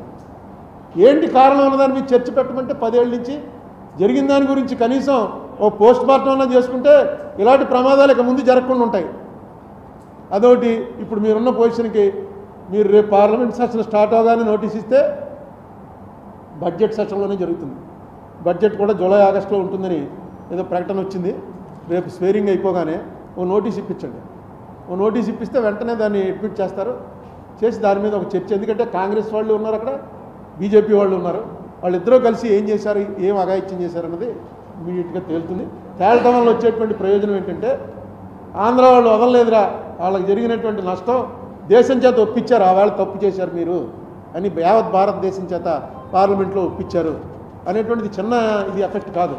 ఏంటి కారణం అన్నదాన్ని మీరు చర్చ పెట్టమంటే 10 ఏళ్ళ నుంచి జరిగిన దాని గురించి కనీసం ఓ పోస్ట్ మార్టం అన్నా చేసుకుంటే ఇలాంటి ప్రమాదాలు ఇక ముందు జరగకుండా ఉంటాయి. అదొకటి. ఇప్పుడు మీరున్న పొజిషన్కి మీరు రేపు పార్లమెంట్ సెషన్ స్టార్ట్ అవగానే నోటీస్ ఇస్తే బడ్జెట్ సెషన్లోనే జరుగుతుంది. బడ్జెట్ కూడా జూలై ఆగస్టులో ఉంటుందని ఏదో ప్రకటన వచ్చింది. రేపు స్వేరింగ్ అయిపోగానే ఓ నోటీస్ ఇప్పించండి. ఓ నోటీస్ ఇప్పిస్తే వెంటనే దాన్ని అడ్మిట్ చేస్తారు, చేసి దాని మీద ఒక చర్చ. ఎందుకంటే కాంగ్రెస్ వాళ్ళు ఉన్నారు అక్కడ, బీజేపీ వాళ్ళు ఉన్నారు. వాళ్ళిద్దరూ కలిసి ఏం చేశారు, ఏం అఘాయిత్యం చేశారు అన్నది ఇమీడియట్గా తేలుతుంది. తేలటం వల్ల వచ్చేటువంటి ప్రయోజనం ఏంటంటే ఆంధ్ర వాళ్ళు వదలలేదురా, వాళ్ళకి జరిగినటువంటి నష్టం దేశం చేత ఒప్పించారు, ఆ వాళ్ళు తప్పు చేశారు మీరు అని యావత్ భారతదేశం చేత పార్లమెంట్లో ఒప్పించారు అనేటువంటిది చిన్న ఇది ఎఫెక్ట్ కాదు.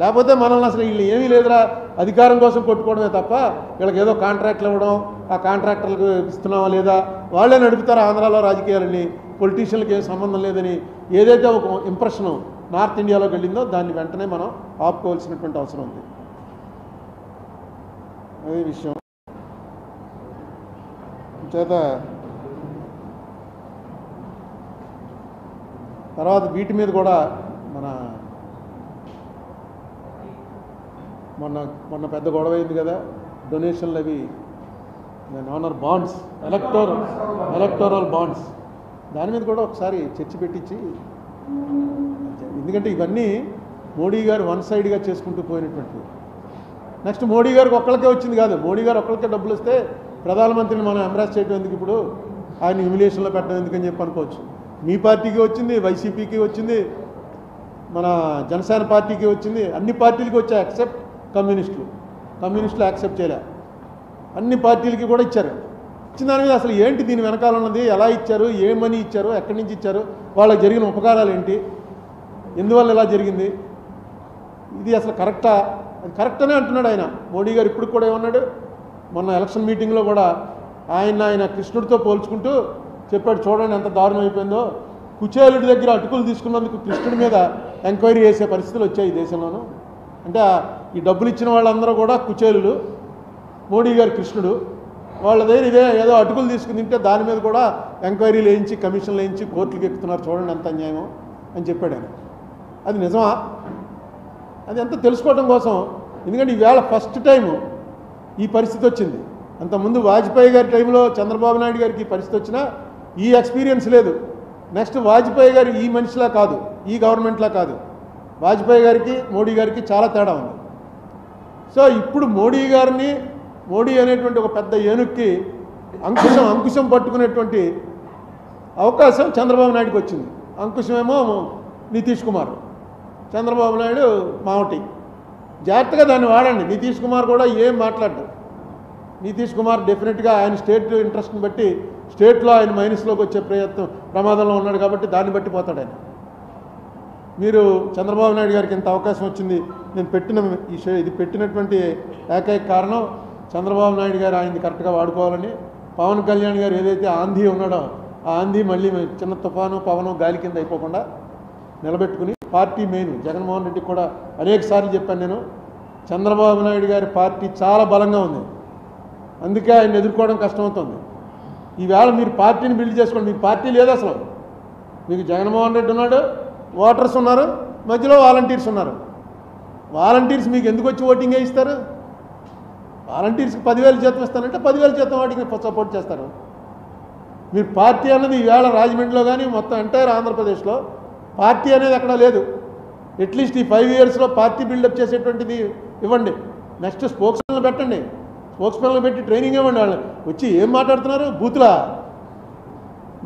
లేకపోతే మనల్ని అసలు వీళ్ళు ఏమీ లేదురా అధికారం కోసం కొట్టుకోవడమే తప్ప వీళ్ళకి ఏదో కాంట్రాక్ట్లు ఇవ్వడం, ఆ కాంట్రాక్టర్లకు ఇస్తున్నావా లేదా, వాళ్ళే నడుపుతారు ఆంధ్రాలో రాజకీయాలని, పొలిటీషియన్లకు ఏం సంబంధం లేదని ఏదైతే ఒక ఇంప్రెషను నార్త్ ఇండియాలోకి వెళ్ళిందో దాన్ని వెంటనే మనం ఆపుకోవాల్సినటువంటి అవసరం ఉంది. అదే విషయం చేత తర్వాత వీటి మీద కూడా మొన్న పెద్ద గొడవ అయింది కదా, డొనేషన్లు అవి ఆనర్ బాండ్స్, ఎలక్టోరల్ బాండ్స్, దాని మీద కూడా ఒకసారి చర్చ పెట్టించి, ఎందుకంటే ఇవన్నీ మోడీ గారు వన్ సైడ్గా చేసుకుంటూ పోయినటువంటివి. నెక్స్ట్ మోడీ గారికి ఒక్కళ్ళకే వచ్చింది కాదు, మోడీ గారు ఒక్కళ్ళకే డబ్బులు వస్తే ప్రధానమంత్రిని మనం ఎంబ్రాస్ చేయడం ఎందుకు, ఇప్పుడు ఆయన హ్యూమిలియేషన్లో పెట్టడం ఎందుకని చెప్పి అనుకోవచ్చు. మీ పార్టీకి వచ్చింది, వైసీపీకి వచ్చింది, మన జనసేన పార్టీకి వచ్చింది, అన్ని పార్టీలకి వచ్చాయి ఎక్సెప్ట్ కమ్యూనిస్టులు యాక్సెప్ట్ చేయలే. అన్ని పార్టీలకి కూడా ఇచ్చారు. ఇచ్చిన దాని మీద అసలు ఏంటి దీని వెనకాల ఉన్నది, ఎలా ఇచ్చారు, ఏ మనీ ఇచ్చారు, ఎక్కడి నుంచి ఇచ్చారు, వాళ్ళకి జరిగిన ఉపకారాలు ఏంటి, ఎందువల్ల ఇలా జరిగింది, ఇది అసలు కరెక్టా, అది కరెక్ట్ అనే అంటున్నాడు ఆయన. మోడీ గారు ఇప్పుడు కూడా ఏమన్నాడు, మొన్న ఎలక్షన్ మీటింగ్లో కూడా ఆయన కృష్ణుడితో పోల్చుకుంటూ చెప్పాడు, చూడండి ఎంత దారుణం అయిపోయిందో, కుచేలుడి దగ్గర అటుకులు తీసుకున్నందుకు కృష్ణుడి మీద ఎంక్వైరీ చేసే పరిస్థితులు వచ్చాయి ఈ దేశంలోనూ. అంటే ఈ డబ్బులు ఇచ్చిన వాళ్ళందరూ కూడా కుచేలులు, మోడీ గారు కృష్ణుడు, వాళ్ళ దగ్గర ఇదే ఏదో అటుకులు తీసుకుని తింటే దాని మీద కూడా ఎంక్వైరీలు వేయించి కమిషన్లు వేయించి కోర్టులకు ఎక్కుతున్నారు, చూడండి ఎంత అన్యాయమో అని చెప్పాడు ఆయన. అది నిజమా? అది ఎంత తెలుసుకోవడం కోసం. ఎందుకంటే ఈవేళ ఫస్ట్ టైము ఈ పరిస్థితి వచ్చింది. అంతకుముందు వాజ్పేయి గారి టైంలో చంద్రబాబు నాయుడు గారికి ఈ పరిస్థితి వచ్చినా ఈ ఎక్స్పీరియన్స్ లేదు. నెక్స్ట్ వాజ్పేయి గారు ఈ మనిషిలా కాదు, ఈ గవర్నమెంట్లా కాదు, వాజ్పేయి గారికి మోడీ గారికి చాలా తేడా ఉంది. సో ఇప్పుడు మోడీ అనేటువంటి ఒక పెద్ద ఏనుక్కి అంకుశం పట్టుకునేటువంటి అవకాశం చంద్రబాబు నాయుడుకి వచ్చింది. అంకుశమేమో నితీష్ కుమార్, చంద్రబాబు నాయుడు మావటి. జాగ్రత్తగా దాన్ని వాడండి. నితీష్ కుమార్ కూడా ఏం మాట్లాడ్డు. నితీష్ కుమార్ డెఫినెట్గా ఆయన స్టేట్ ఇంట్రెస్ట్ని బట్టి స్టేట్లో ఆయన మైనస్లోకి వచ్చే ప్రమాదంలో ఉన్నాడు కాబట్టి దాన్ని బట్టి పోతాడు ఆయన. మీరు చంద్రబాబు నాయుడు గారికి ఇంత అవకాశం వచ్చింది, నేను ఇది పెట్టినటువంటి ఏకైక కారణం చంద్రబాబు నాయుడు గారు ఆయన్ని కరెక్ట్గా వాడుకోవాలని. పవన్ కళ్యాణ్ గారు ఏదైతే ఆంధీ ఉన్నాడో ఆ ఆంధీ మళ్ళీ చిన్న తుఫాను పవను గాలి కింద అయిపోకుండా నిలబెట్టుకుని పార్టీ మెయిన్ జగన్మోహన్ రెడ్డికి కూడా అనేక సార్లు చెప్పాను నేను, చంద్రబాబు నాయుడు గారి పార్టీ చాలా బలంగా ఉంది, అందుకే ఆయన ఎదుర్కోవడం కష్టమవుతుంది. ఈవేళ మీరు పార్టీని బిల్డ్ చేసుకోండి. మీకు పార్టీ లేదు అసలు. మీకు జగన్మోహన్ రెడ్డి ఉన్నాడు, ఓటర్స్ ఉన్నారు, మధ్యలో వాలంటీర్స్ ఉన్నారు. వాలంటీర్స్ మీకు ఎందుకు వచ్చి ఓటింగ్ వేయిస్తారు? వాలంటీర్స్కి 10,000 జీతం ఇస్తానంటే 10,000 జీతం వాటికి సపోర్ట్ చేస్తారు. మీరు పార్టీ అన్నది ఈవేళ రాజమండ్రిలో కానీ మొత్తం ఎంటైర్ ఆంధ్రప్రదేశ్లో పార్టీ అనేది ఎక్కడా లేదు. అట్లీస్ట్ ఈ 5 ఇయర్స్లో పార్టీ బిల్డప్ చేసేటువంటిది ఇవ్వండి. నెక్స్ట్ స్పోక్స్మెన్లు పెట్టండి, స్పోక్స్మెన్లు పెట్టి ట్రైనింగ్ ఇవ్వండి. వాళ్ళు వచ్చి ఏం మాట్లాడుతున్నారు, బూతులా?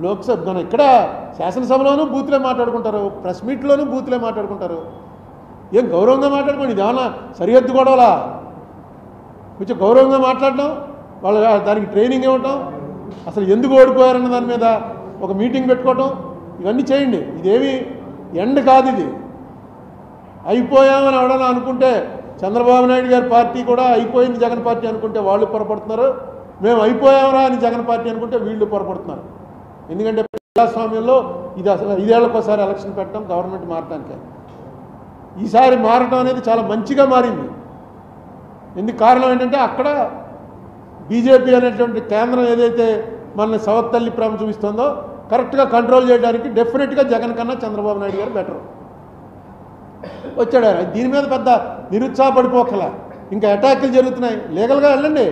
లోక్సభ ఇక్కడ శాసనసభలోనూ బూతులే మాట్లాడుకుంటారు, ప్రెస్ మీట్లోనూ బూతులే మాట్లాడుకుంటారు. ఏం గౌరవంగా మాట్లాడుకోండి. ఇది ఏమన్నా సరిహద్దు గొడవలా? కొంచెం గౌరవంగా మాట్లాడడం, వాళ్ళ దానికి ట్రైనింగ్ ఇవ్వటం, అసలు ఎందుకు ఓడిపోయారన్న దాని మీద ఒక మీటింగ్ పెట్టుకోవటం, ఇవన్నీ చేయండి. ఇదేమి ఎండ్ కాదు, ఇది అయిపోయామని ఎవడన్నా అనుకుంటే, చంద్రబాబు నాయుడు గారి పార్టీ కూడా అయిపోయింది జగన్ పార్టీ అనుకుంటే వాళ్ళు పొరపడుతున్నారు, మేము అయిపోయామరా అని జగన్ పార్టీ అనుకుంటే వీళ్ళు పొరపడుతున్నారు. ఎందుకంటే ప్రజాస్వామ్యంలో ఇది అసలు 5 ఏళ్లకోసారి ఎలక్షన్ పెట్టడం గవర్నమెంట్ మారటానికే. ఈసారి మారటం అనేది చాలా మంచిగా మారింది. ఎందుకు కారణం ఏంటంటే అక్కడ బీజేపీ అనేటువంటి కేంద్రం ఏదైతే మన సవత్తల్లి ప్రేమ చూపిస్తుందో కరెక్ట్గా కంట్రోల్ చేయడానికి డెఫినెట్గా జగన్ కన్నా చంద్రబాబు నాయుడు గారు బెటర్ వచ్చాడు. దీని మీద పెద్ద నిరుత్సాహపడిపోకల. ఇంకా అటాక్లు జరుగుతున్నాయి. లీగల్గా వెళ్ళండి.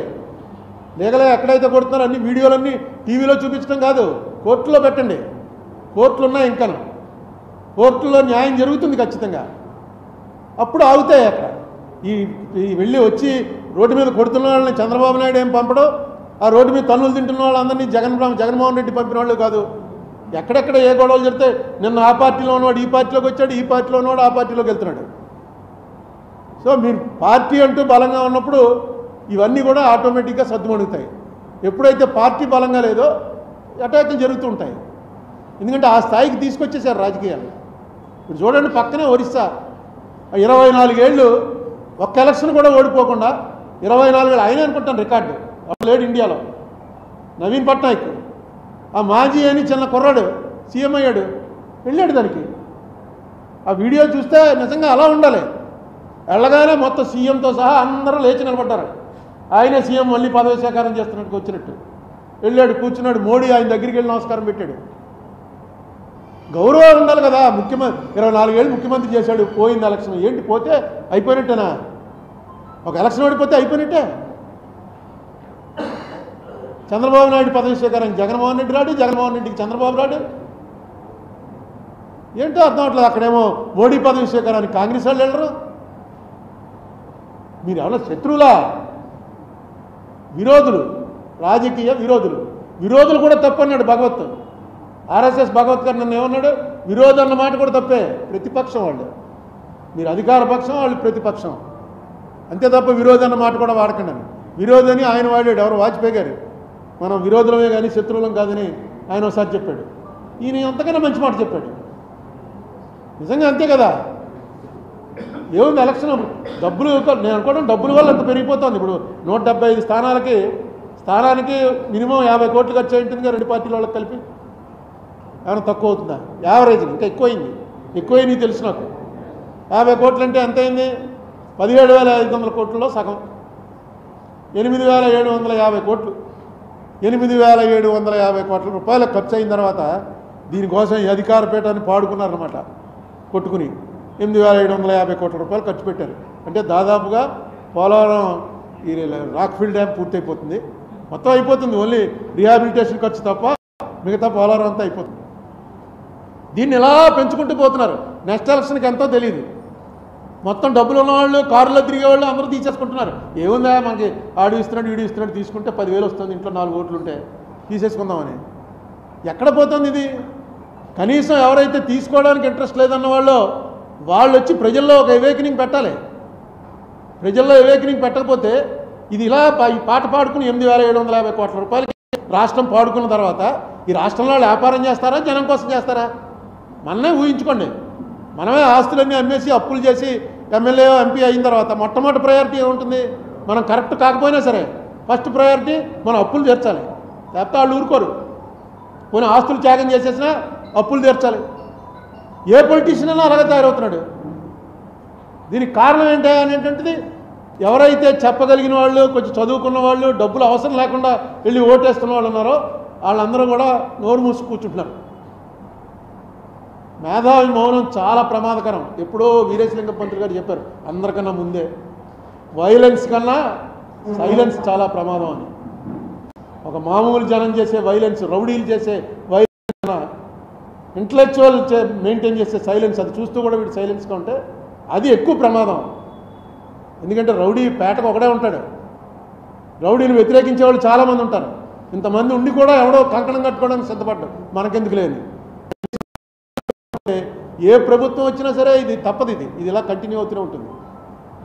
లీగల్గా ఎక్కడైతే కొడుతున్నారో అన్ని వీడియోలన్నీ టీవీలో చూపించడం కాదు, కోర్టులో పెట్టండి. కోర్టులు ఉన్నాయి, ఇంకా కోర్టులో న్యాయం జరుగుతుంది ఖచ్చితంగా. అప్పుడు ఆగుతాయి అక్కడ. ఈ వెళ్ళి వచ్చి రోడ్డు మీద కొడుతున్న వాళ్ళని చంద్రబాబు నాయుడు ఏం పంపడం, ఆ రోడ్డు మీద తన్నులు తింటున్న వాళ్ళందరినీ జగన్మోహన్ రెడ్డి పంపిన వాళ్ళు కాదు. ఎక్కడెక్కడ ఏ గొడవలు జరిగితే నిన్న ఆ పార్టీలో ఉన్నవాడు ఈ పార్టీలోకి వచ్చాడు, ఈ పార్టీలో ఉన్నవాడు ఆ పార్టీలోకి వెళ్తున్నాడు. సో మీరు పార్టీ అంటూ బలంగా ఉన్నప్పుడు ఇవన్నీ కూడా ఆటోమేటిక్గా సర్దుమణుగుతాయి. ఎప్పుడైతే పార్టీ బలంగా లేదో అటాక్లు జరుగుతూ ఉంటాయి. ఎందుకంటే ఆ స్థాయికి తీసుకొచ్చేసారు రాజకీయాలు. ఇప్పుడు చూడండి, పక్కనే ఒరిస్సా 24 ఏళ్ళు ఒక్క ఎలక్షన్ కూడా ఓడిపోకుండా 24 ఏళ్ళు ఆయన అనుకుంటాను రికార్డు లేడు ఇండియాలో. నవీన్ పట్నాయక్ ఆ మాజీ అని చిన్న కుర్రాడు సీఎం అయ్యాడు, వెళ్ళాడు దానికి. ఆ వీడియో చూస్తే నిజంగా అలా ఉండాలి. వెళ్ళగానే మొత్తం సీఎంతో సహా అందరూ లేచి నిలబడ్డారు. ఆయనే సీఎం మళ్ళీ పదవి స్వీకారం చేస్తున్నట్టు వచ్చినట్టు వెళ్ళాడు, కూర్చున్నాడు. మోడీ ఆయన దగ్గరికి వెళ్ళి నమస్కారం పెట్టాడు. గౌరవం ఉండాలి కదా. 24 ఏళ్ళు ముఖ్యమంత్రి చేశాడు, పోయింది ఎలక్షన్. ఏంటి పోతే అయిపోయినట్టేనా? ఒక ఎలక్షన్ ఓడిపోతే అయిపోయినట్టే. చంద్రబాబు నాయుడు పదవి స్వీకారం జగన్మోహన్ రెడ్డి రాడు, జగన్మోహన్ రెడ్డికి చంద్రబాబు రాడు. ఏంటో అర్థం అవట్లేదు. అక్కడేమో మోడీ పదవి స్వీకారానికి కాంగ్రెస్ వాళ్ళు వెళ్ళరు. మీరు ఏమన్నా శత్రువులా? విరోధులు, రాజకీయ విరోధులు కూడా తప్పన్నాడు భగవత్. ఆర్ఎస్ఎస్ భగవత్ గారు నన్ను ఏమన్నాడు? విరోధం అన్న మాట కూడా తప్పే. ప్రతిపక్షం వాళ్ళు. మీరు అధికార పక్షం, వాళ్ళు ప్రతిపక్షం, అంతే తప్ప విరోధం అన్న మాట కూడా వాడకండి అని. విరోధని ఆయన వాడాడు, ఎవరు వాజ్పేయి గారు. మనం విరోధులమే కానీ శత్రువులం కాదని ఆయన ఒకసారి చెప్పాడు. ఈయన అంతకన్నా మంచి మాట చెప్పాడు. నిజంగా అంతే కదా. ఏముంది ఎలక్షన్ డబ్బులు, నేను అనుకోవడం డబ్బుల వల్ల అంత పెరిగిపోతుంది. ఇప్పుడు 175 స్థానానికి మినిమం 50 కోట్లు ఖర్చు అయింటుందిగా రెండు పార్టీల వాళ్ళకి కలిపి. ఏమైనా తక్కువ అవుతుందా? యావరేజ్ ఇంకా ఎక్కువైంది తెలుసు నాకు. 50 కోట్లు అంటే ఎంత అయింది? 17,500 కోట్లలో సగం. 8,750 కోట్లు. 8,750 కోట్ల రూపాయల ఖర్చు అయిన తర్వాత దీనికోసం ఈ అధికార పీఠాన్ని పాడుకున్నారన్నమాట. కొట్టుకుని 8,750 కోట్ల రూపాయలు ఖర్చు పెట్టారు. అంటే దాదాపుగా పోలవరం ఈ రాక్ఫీల్డ్ డ్యామ్ పూర్తయిపోతుంది, మొత్తం అయిపోతుంది. ఓన్లీ రిహాబిలిటేషన్ ఖర్చు తప్ప మిగతా పోలవరం అంతా అయిపోతుంది. దీన్ని ఇలా పెంచుకుంటూ పోతున్నారు. నెక్స్ట్ ఎలక్షన్కి ఎంతో తెలియదు. మొత్తం డబ్బులు ఉన్నవాళ్ళు, కారులో తిరిగేవాళ్ళు అందరూ తీసేసుకుంటున్నారు. ఏముందా మనకి ఆడు ఇస్తున్నాడు వీడు ఇస్తున్నాడు, తీసుకుంటే 10,000 వస్తుంది, ఇంట్లో 4 ఓట్లు ఉంటే తీసేసుకుందామని. ఎక్కడ పోతుంది ఇది? కనీసం ఎవరైతే తీసుకోవడానికి ఇంట్రెస్ట్ లేదన్న వాళ్ళు వచ్చి ప్రజల్లో ఒక అవేకనింగ్ పెట్టాలి. ప్రజల్లో అవేకనింగ్ పెట్టకపోతే ఇది ఇలా ఈ పాట పాడుకుని 8,750 కోట్ల రూపాయలకి రాష్ట్రం పాడుకున్న తర్వాత ఈ రాష్ట్రంలో వ్యాపారం చేస్తారా, జనం కోసం చేస్తారా? మనమే ఊహించుకోండి. మనమే ఆస్తులన్నీ అమ్మేసి అప్పులు చేసి ఎమ్మెల్యే ఎంపీ అయిన తర్వాత మొట్టమొదటి ప్రయారిటీ ఏముంటుంది? మనం కరెక్ట్ కాకపోయినా సరే ఫస్ట్ ప్రయారిటీ మనం అప్పులు తీర్చాలి. లేకపోతే వాళ్ళు ఊరుకోరు. పోనీ ఆస్తులు త్యాగం చేసేసినా అప్పులు తీర్చాలి. ఏ పొలిటీషియన్ అయినా అలాగే తయారవుతున్నాడు. దీనికి కారణం ఏంటి అనేటువంటిది ఎవరైతే చెప్పగలిగిన వాళ్ళు, కొంచెం చదువుకున్న వాళ్ళు, డబ్బులు అవసరం లేకుండా వెళ్ళి ఓటేస్తున్న వాళ్ళు ఉన్నారో వాళ్ళందరూ కూడా నోరు మూసి కూర్చుంటున్నారు. మేధావి మౌనం చాలా ప్రమాదకరం. ఎప్పుడో వీరేశలింగ పంతులు గారు చెప్పారు అందరికన్నా ముందే, వైలెన్స్ కన్నా సైలెన్స్ చాలా ప్రమాదం అని. ఒక మామూలు జనం చేసే వైలెన్స్, రౌడీలు చేసే వైలెన్స్ కన్నా ఇంటలెక్చువల్ మెయింటైన్ చేసే సైలెన్స్, అది చూస్తూ కూడా వీడు సైలెన్స్గా ఉంటే అది ఎక్కువ ప్రమాదం. ఎందుకంటే రౌడీ పేటకు ఒకడే ఉంటాడు. రౌడీని వ్యతిరేకించే వాళ్ళు చాలామంది ఉంటారు. ఇంతమంది ఉండి కూడా ఎవడో కంకణం కట్టుకోవడానికి సిద్ధపడ్డాడు, మనకెందుకు లేని. ఏ ప్రభుత్వం వచ్చినా సరే ఇది తప్పదు. ఇది ఇలా కంటిన్యూ అవుతూనే ఉంటుంది.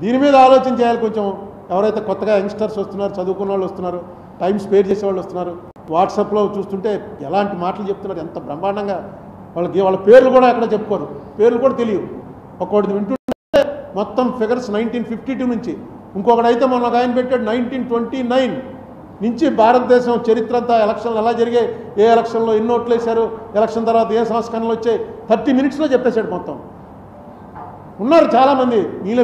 దీని మీద ఆలోచన చేయాలి కొంచెం. ఎవరైతే కొత్తగా యంగ్స్టర్స్ వస్తున్నారు, చదువుకున్న వాళ్ళు వస్తున్నారు, టైం స్పేర్ చేసే వాళ్ళు వస్తున్నారు, వాట్సాప్లో చూస్తుంటే ఎలాంటి మాటలు చెప్తున్నారు, ఎంత బ్రహ్మాండంగా. వాళ్ళ పేర్లు కూడా ఎక్కడ చెప్పుకోరు, పేర్లు కూడా తెలియవు. ఒక్కొక్కటి వింటుంటే మొత్తం ఫిగర్స్ 1952 నుంచి, ఇంకొకడైతే మొన్న ఒక ఆయన పెట్టాడు 1929 నుంచి భారతదేశం చరిత్ర అంతా, ఎలక్షన్లు ఎలా జరిగాయి, ఏ ఎలక్షన్లో ఎన్ని ఓట్లు వేశారు, ఎలక్షన్ తర్వాత ఏ సంస్కరణలు వచ్చాయి, 30 మినిట్స్లో చెప్పేశాడు మొత్తం. ఉన్నారు చాలామంది,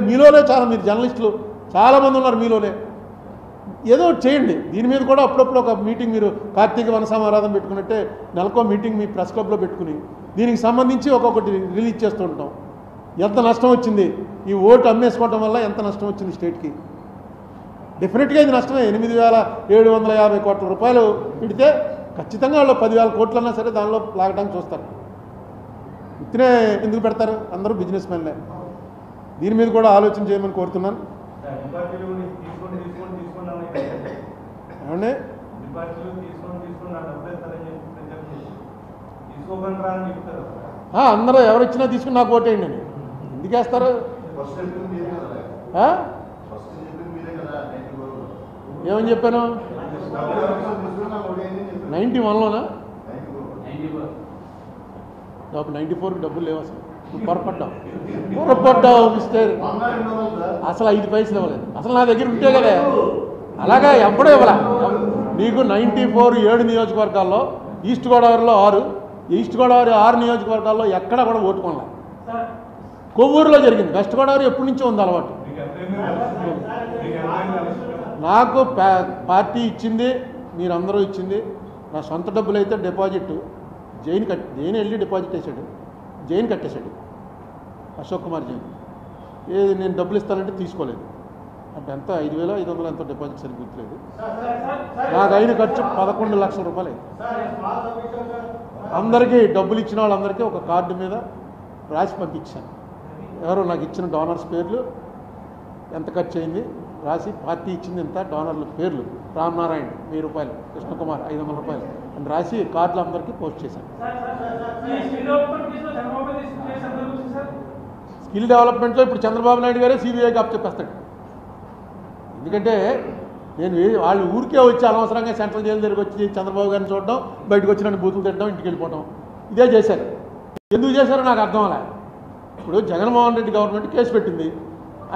మీలోనే చాలా, మీరు జర్నలిస్టులు చాలామంది ఉన్నారు మీలోనే. ఏదో చేయండి దీని మీద కూడా. అప్పుడప్పుడు ఒక మీటింగ్, మీరు కార్తీక వనసమారాధన పెట్టుకున్నట్టే నెలకో మీటింగ్ మీ ప్రెస్ క్లబ్లో పెట్టుకుని దీనికి సంబంధించి ఒక్కొక్కటి రిలీజ్ చేస్తూ ఉంటాం. ఎంత నష్టం వచ్చింది, ఈ ఓటు అమ్మేసుకోవటం వల్ల ఎంత నష్టం వచ్చింది స్టేట్కి. డెఫినెట్గా ఇది నష్టమే. 8,750 కోట్ల రూపాయలు పెడితే ఖచ్చితంగా వాళ్ళు 10,000 కోట్లన్నా సరే దానిలో లాగడానికి చూస్తారు. ఇతనే ఎందుకు పెడతారు, అందరూ బిజినెస్ మెన్లే. దీని మీద కూడా ఆలోచన చేయమని కోరుతున్నాను. ఏమండి అందరూ ఎవరు ఇచ్చినా తీసుకుని నాకు ఓటేయండి అని ఎందుకు వేస్తారు? ఏమని చెప్పాను? 91లోనా? నాకు 94కి డబ్బులు లేవు. అసలు నువ్వు పొరపడ్డావు మిస్టర్. అసలు 5 పైసలు ఇవ్వలేదు. అసలు నా దగ్గర ఉంటే కదా. అలాగా ఎప్పుడూ ఇవ్వాల. నీకు 94 7 నియోజకవర్గాల్లో, ఈస్ట్ గోదావరిలో 6, ఈస్ట్ గోదావరి 6 నియోజకవర్గాల్లో ఎక్కడా కూడా ఓటు కొనలే. కొవ్వూరులో జరిగింది. వెస్ట్ గోదావరి ఎప్పటి నుంచో ఉంది అలవాటు. నాకు పార్టీ ఇచ్చింది, మీరందరూ ఇచ్చింది. నా సొంత డబ్బులు అయితే డిపాజిట్ జైన్ వెళ్ళి డిపాజిట్ వేసాడు, జైన్ కట్టేశాడు అశోక్ కుమార్ జైన్. ఏది నేను డబ్బులు ఇస్తానంటే తీసుకోలేదు. అంటే ఎంత 5,500 ఎంతో డిపాజిట్ సరి గుర్తులేదు. నాకు అయిన ఖర్చు 11 లక్షల రూపాయలు. అందరికీ డబ్బులు ఇచ్చిన వాళ్ళందరికీ ఒక కార్డు మీద రాసి పంపించాను. ఎవరో నాకు ఇచ్చిన డోనర్స్ పేర్లు, ఎంత ఖర్చు అయింది రాసి, పార్టీ ఇచ్చింది ఎంత, డోనర్ల పేర్లు, రామనారాయణ 1000 రూపాయలు, కృష్ణకుమార్ 500 రూపాయలు అని రాసి కార్డులు అందరికీ పోస్ట్ చేశాను. స్కిల్ డెవలప్మెంట్లో ఇప్పుడు చంద్రబాబు నాయుడు గారే సిబిఐకి అప్పచెప్పేస్తాడు. ఎందుకంటే నేను వాళ్ళు ఊరికే వచ్చి అనవసరంగా సెంట్రల్ జైలు దగ్గరికి వచ్చి చంద్రబాబు గారిని చూడడం, బయటకు వచ్చి నన్ను బూతులు తిట్టడం, ఇంటికి వెళ్ళిపోవడం, ఇదే చేశారు. ఎందుకు చేశారో నాకు అర్థం అలా. ఇప్పుడు జగన్మోహన్ రెడ్డి గవర్నమెంట్ కేసు పెట్టింది,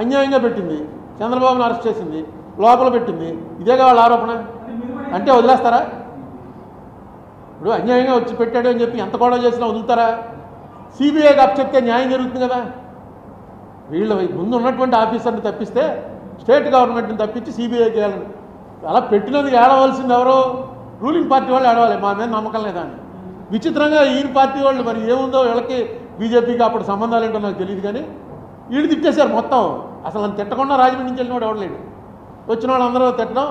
అన్యాయంగా పెట్టింది, చంద్రబాబును అరెస్ట్ చేసింది, లోపల పెట్టింది. ఇదేగా వాళ్ళ ఆరోపణ. అంటే వదిలేస్తారా? ఇప్పుడు అన్యాయంగా వచ్చి పెట్టాడు అని చెప్పి ఎంత గొడవ చేసినా వదులుతారా? సిబిఐకి అప్పచెప్తే న్యాయం జరుగుతుంది కదా. వీళ్ళ ముందు ఉన్నటువంటి ఆఫీసర్ని తప్పిస్తే స్టేట్ గవర్నమెంట్ని తప్పించి సిబిఐకి వెళ్ళాలి. అలా పెట్టినందుకు ఏడవలసింది ఎవరో? రూలింగ్ పార్టీ వాళ్ళు ఏడవాలి, మా మీద నమ్మకం లేదా అని. విచిత్రంగా ఈయన పార్టీ వాళ్ళు మరి ఏముందో వీళ్ళకి, బీజేపీకి అప్పుడు సంబంధాలు ఏంటో నాకు తెలియదు, కానీ వీళ్ళు తిట్టేశారు మొత్తం. అసలు నన్ను తిట్టకుండా రాజమండ్రి నుంచి వెళ్ళినవాడు ఎవడలేడు. వచ్చిన వాళ్ళు అందరూ తిట్టడం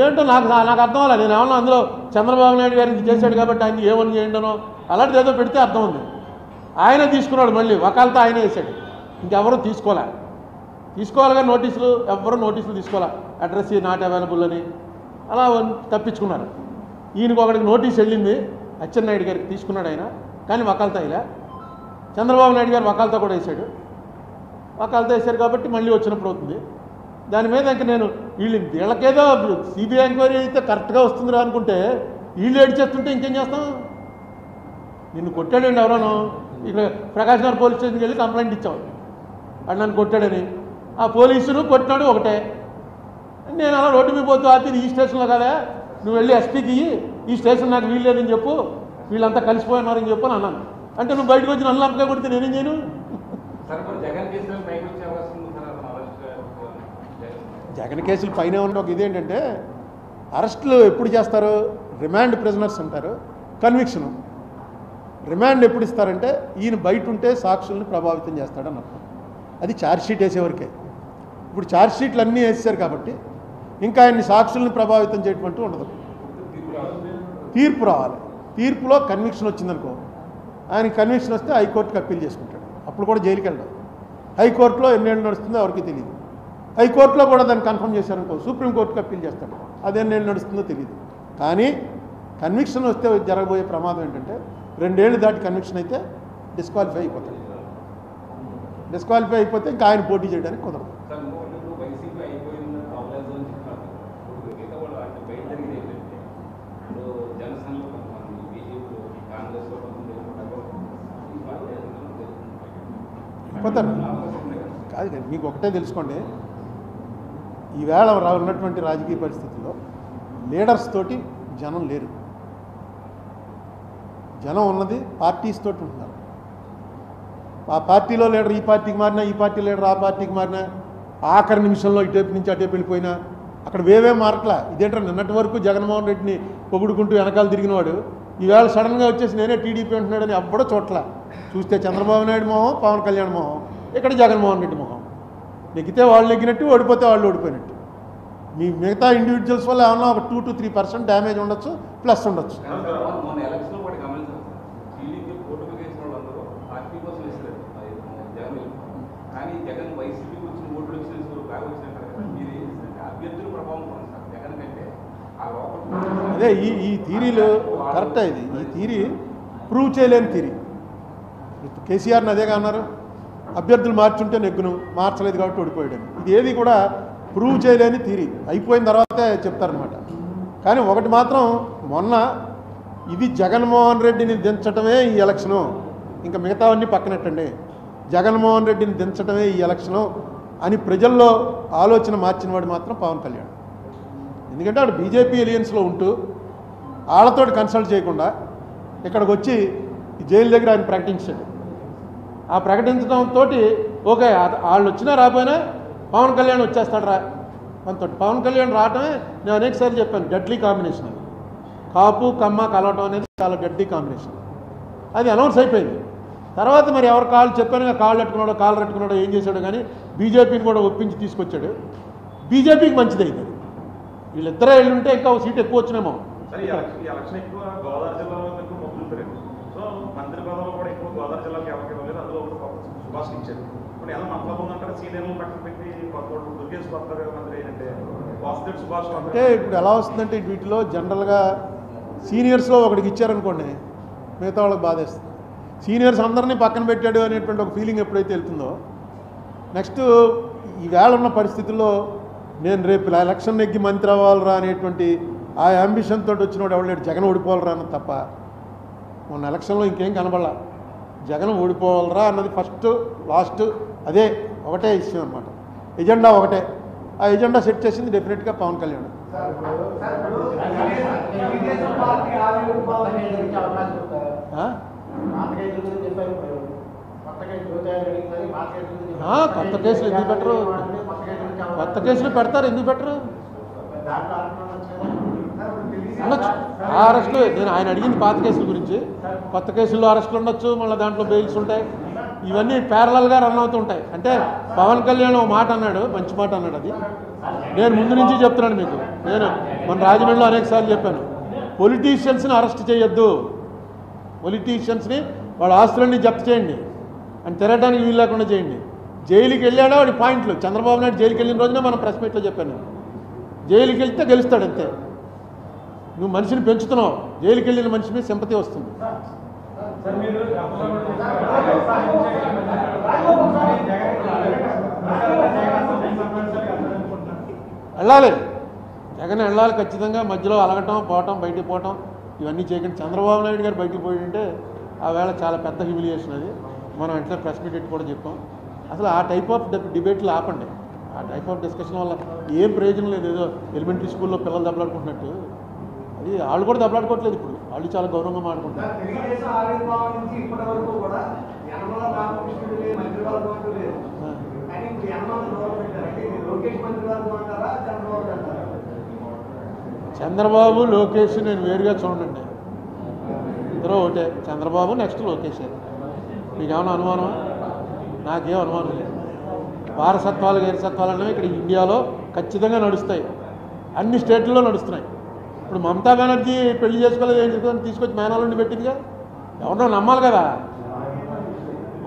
ఏంటో నాకు అర్థం అవ్వాలి. నేను ఏమన్నా అందులో చంద్రబాబు నాయుడు గారికి చేశాడు కాబట్టి ఆయన ఏమని చేయండనో అలాంటిది ఏదో పెడితే అర్థం ఉంది. ఆయన తీసుకున్నాడు, మళ్ళీ వకాలతో ఆయన వేసాడు, ఇంకెవరూ తీసుకోవాలిగా నోటీసులు. ఎవ్వరూ నోటీసులు తీసుకోవాలా, అడ్రస్ నాట్ అవైలబుల్ అని అలా తప్పించుకున్నారు. ఈయనకు ఒకటికి నోటీస్ వెళ్ళింది, అచ్చెన్నాయుడు గారికి తీసుకున్నాడు ఆయన, కానీ వకాలతో ఇలా. చంద్రబాబు నాయుడు గారు వకాలతో కూడా వేశాడు. వకాలతో వేశారు కాబట్టి మళ్ళీ వచ్చినప్పుడు అవుతుంది. దాని మీద ఇంక నేను వీళ్ళకేదో సిబిఐ ఎంక్వైరీ అయితే కరెక్ట్గా వస్తుందిరా అనుకుంటే వీళ్ళు ఏడ్చేస్తుంటే ఇంకేం చేస్తాం? నిన్ను కొట్టాడండి ఎవరోనో, ఇక్కడ ప్రకాష్ నగర్ పోలీస్ స్టేషన్కి వెళ్ళి కంప్లైంట్ ఇచ్చావు, అది నన్ను కొట్టాడని. ఆ పోలీసును కొట్టినాడు ఒకటే. నేను అలా రోడ్డు మీద పోతూ ఆపి ఈ స్టేషన్లో కదా, నువ్వు వెళ్ళి ఎస్పీకి ఈ స్టేషన్ నాకు వీల్లేదని చెప్పు, వీళ్ళంతా కలిసిపోయినారని చెప్పు అని అన్నాను. అంటే నువ్వు బయటకు వచ్చి నన్ను లంపగా కొడితే నేనేం చేయను? జగన్ కేసులు పైన ఉన్న ఒక ఇదేంటంటే, అరెస్టులు ఎప్పుడు చేస్తారు? రిమాండ్ ప్రిజనర్స్ అంటారు, కన్విక్షను. రిమాండ్ ఎప్పుడు ఇస్తారంటే ఈయన బయట ఉంటే సాక్షుల్ని ప్రభావితం చేస్తాడని అర్థం. అది ఛార్జ్షీట్ వేసేవరకే. ఇప్పుడు ఛార్జ్షీట్లు అన్నీ వేసేసారు కాబట్టి ఇంకా ఆయన్ని సాక్షుల్ని ప్రభావితం చేయటం ఉండదు. తీర్పు రావాలి. తీర్పులో కన్విక్షన్ వచ్చిందనుకో, ఆయన కన్విక్షన్ వస్తే హైకోర్టుకి అప్పీల్ చేసుకుంటాడు. అప్పుడు కూడా జైలుకి వెళ్ళాడు. హైకోర్టులో ఎన్నేళ్ళు నడుస్తుందో ఎవరికి తెలియదు. హైకోర్టులో కూడా దాన్ని కన్ఫర్మ్ చేశారనుకో, సుప్రీంకోర్టుకి అప్పీల్ చేస్తాడు. అదేన్నేళ్ళు నడుస్తుందో తెలియదు. కానీ కన్విక్షన్ వస్తే జరగబోయే ప్రమాదం ఏంటంటే 2 ఏళ్ళు దాటి కన్విక్షన్ అయితే డిస్క్వాలిఫై అయిపోతాడు. డిస్క్వాలిఫై అయిపోతే ఇంకా ఆయన పోటీ చేయడానికి కుదరదు. పోతారు కాదు. మీకు ఒకటే తెలుసుకోండి, ఈవేళ ఉన్నటువంటి రాజకీయ పరిస్థితుల్లో లీడర్స్ తోటి జనం లేరు. జనం ఉన్నది పార్టీస్ తోటి ఉంటున్నారు. ఆ పార్టీలో లీడర్ ఈ పార్టీకి మారినా, ఈ పార్టీ లీడర్ ఆ పార్టీకి మారినా, ఆఖరి నిమిషంలో ఇటేపు నుంచి అటేపు వెళ్ళిపోయినా అక్కడ వేవే మారట్లా. ఇదేంటారు నిన్నటి వరకు జగన్మోహన్ రెడ్డిని పొగుడుకుంటూ వెనకాల తిరిగినవాడు ఈవేళ సడన్గా వచ్చేసి నేనే టీడీపీ అంటున్నాడని అప్పుడో చోట్ల చూస్తే చంద్రబాబు నాయుడు మొహం, పవన్ కళ్యాణ్ మొహం, ఇక్కడ జగన్మోహన్ రెడ్డి మొహం. నెగ్గితే వాళ్ళు నెగ్గినట్టు, ఓడిపోతే వాళ్ళు ఓడిపోయినట్టు. మీ మిగతా ఇండివిజువల్స్ వల్ల ఏమన్నా ఒక 2 to 3% డ్యామేజ్ ఉండొచ్చు, ప్లస్ ఉండొచ్చు. అదే ఈ థీరీలు కరెక్టే. ఈ థీరీ ప్రూవ్ చేయలేని థీరీ. కేసీఆర్ని అదేగా అన్నారు, అభ్యర్థులు మార్చుంటే నెగ్గును, మార్చలేదు కాబట్టి ఓడిపోయాడు. ఇది ఏది కూడా ప్రూవ్ చేయలేని థీరీ. అయిపోయిన తర్వాతే చెప్తారనమాట. కానీ ఒకటి మాత్రం మొన్న ఇది జగన్మోహన్ రెడ్డిని దించటమే ఈ ఎలక్షను, ఇంకా మిగతావన్నీ పక్కనట్టండి, జగన్మోహన్ రెడ్డిని దించటమే ఈ ఎలక్షను అని ప్రజల్లో ఆలోచన మార్చిన వాడు మాత్రం పవన్ కళ్యాణ్. ఎందుకంటే వాడు బీజేపీ ఎలియన్స్లో ఉంటూ వాళ్ళతో కన్సల్ట్ చేయకుండా ఇక్కడికి వచ్చి జైలు దగ్గర ఆయన ప్రకటించాడు. ఆ ప్రకటించడంతో ఓకే వాళ్ళు వచ్చినా రాపోయినా పవన్ కళ్యాణ్ వచ్చేస్తాడు రా మనతో. పవన్ కళ్యాణ్ రావటమే నేను అనేకసార్లు చెప్పాను, డెడ్లీ కాంబినేషన్. అది కాపు కమ్మ కలవటం అనేది చాలా డెడ్లీ కాంబినేషన్. అది అనౌన్స్ అయిపోయింది. తర్వాత మరి ఎవరు కాళ్ళు చెప్పాను, కాళ్ళు పెట్టుకున్నాడో ఏం చేశాడో కానీ బీజేపీని కూడా ఒప్పించి తీసుకొచ్చాడు. బీజేపీకి మంచిది అయింది. వీళ్ళిద్దరే వెళ్ళుంటే ఇంకా ఒక సీట్ ఎక్కువ వచ్చినేమో. అంటే ఇప్పుడు ఎలా వస్తుందంటే వీటిలో జనరల్గా సీనియర్స్లో ఒకటికి ఇచ్చారనుకోండి, మిగతా వాళ్ళకి బాధేస్తుంది. సీనియర్స్ అందరినీ పక్కన పెట్టాడు అనేటువంటి ఒక ఫీలింగ్ ఎప్పుడైతే వెళ్తుందో, నెక్స్ట్ ఈవేళ ఉన్న పరిస్థితుల్లో నేను రేపు ఎలక్షన్ నెగ్గి మంత్రి అవ్వాలరా అనేటువంటి ఆ అంబిషన్ తోటి వచ్చినోడు ఎవడలేడు. జగన్ ఓడిపోవాలరా అన్నది తప్ప మొన్న ఎలక్షన్లో ఇంకేం కనబడాల. జగన్ ఓడిపోవాలరా అన్నది ఫస్ట్ లాస్ట్ అదే ఒకటే ఇష్యూ అనమాట. ఎజెండా ఒకటే. ఆ ఎజెండా సెట్ చేసింది డెఫినెట్గా పవన్ కళ్యాణ్. కొత్త కేసులు ఎందుకు పెట్టరు? కొత్త కేసులు పెడతారు, ఎందుకు పెట్టరు? ఉండొచ్చు ఆ అరెస్టులు. నేను ఆయన అడిగింది పాత కేసుల గురించి. కొత్త కేసుల్లో అరెస్టులు ఉండొచ్చు, మళ్ళీ దాంట్లో బెయిల్స్ ఉంటాయి. ఇవన్నీ ప్యారలల్గా రన్ అవుతుంటాయి. అంటే పవన్ కళ్యాణ్ ఒక మాట అన్నాడు, మంచి మాట అన్నాడు. అది నేను ముందు నుంచి చెప్తున్నాను మీకు. నేను మన రాజమండ్రిలో అనేకసార్లు చెప్పాను, పొలిటీషియన్స్ని అరెస్ట్ చేయొద్దు, పొలిటీషియన్స్ని వాళ్ళ ఆస్తులన్నీ జప్తు చేయండి అని తిరగడానికి వీలు లేకుండా చేయండి. జైలుకి వెళ్ళాడో వాడి పాయింట్లు. చంద్రబాబు నాయుడు జైలుకి వెళ్ళిన రోజునే మనం ప్రెస్ మీట్లో చెప్పాను, జైలుకి వెళ్తే గెలుస్తాడు అంతే. నువ్వు మనిషిని పెంచుతున్నావు, జైలుకి వెళ్ళిన మనిషి మీద సింపతి వస్తుంది. వెళ్ళాలి, జగన్ వెళ్ళాలి ఖచ్చితంగా. మధ్యలో అలగటం, పోవటం, బయటికి పోవటం ఇవన్నీ చేయకండి. చంద్రబాబు నాయుడు గారు బయటికి పోయింటే ఆ వేళ చాలా పెద్ద హ్యూమిలియేషన్. అది మనం వెంటనే ప్రెస్ మీట్ పెట్టి కూడా చెప్పాం. అసలు ఆ టైప్ ఆఫ్ డిబేట్లు ఆపండి. ఆ టైప్ ఆఫ్ డిస్కషన్ వల్ల ఏం ప్రయోజనం లేదు. ఏదో ఎలిమెంటరీ స్కూల్లో పిల్లలు దెబ్బలాడుకుంటున్నట్టు అది వాళ్ళు కూడా దెబ్బలాడుకోవట్లేదు. ఇప్పుడు వాళ్ళు చాలా గౌరవంగా మాట్లాడుకుంటారు. చంద్రబాబు లోకేష్ నేను వేరుగా చూడండి, ఇద్దరు ఒకటే. చంద్రబాబు నెక్స్ట్ లోకేష్. మీకేమైనా అనుమానమా? నాకేం అనుమానం లేదు. వారసత్వాలు గైరసత్వాలు అనేవి ఇక్కడ ఇండియాలో ఖచ్చితంగా నడుస్తాయి, అన్ని స్టేట్లలో నడుస్తున్నాయి. ఇప్పుడు మమతా బెనర్జీ పెళ్లి చేసుకోలేదు, ఏం చేసుకోవాలని తీసుకొచ్చి మేనాలుండి పెట్టిందిగా. ఎవరినో నమ్మాలి కదా.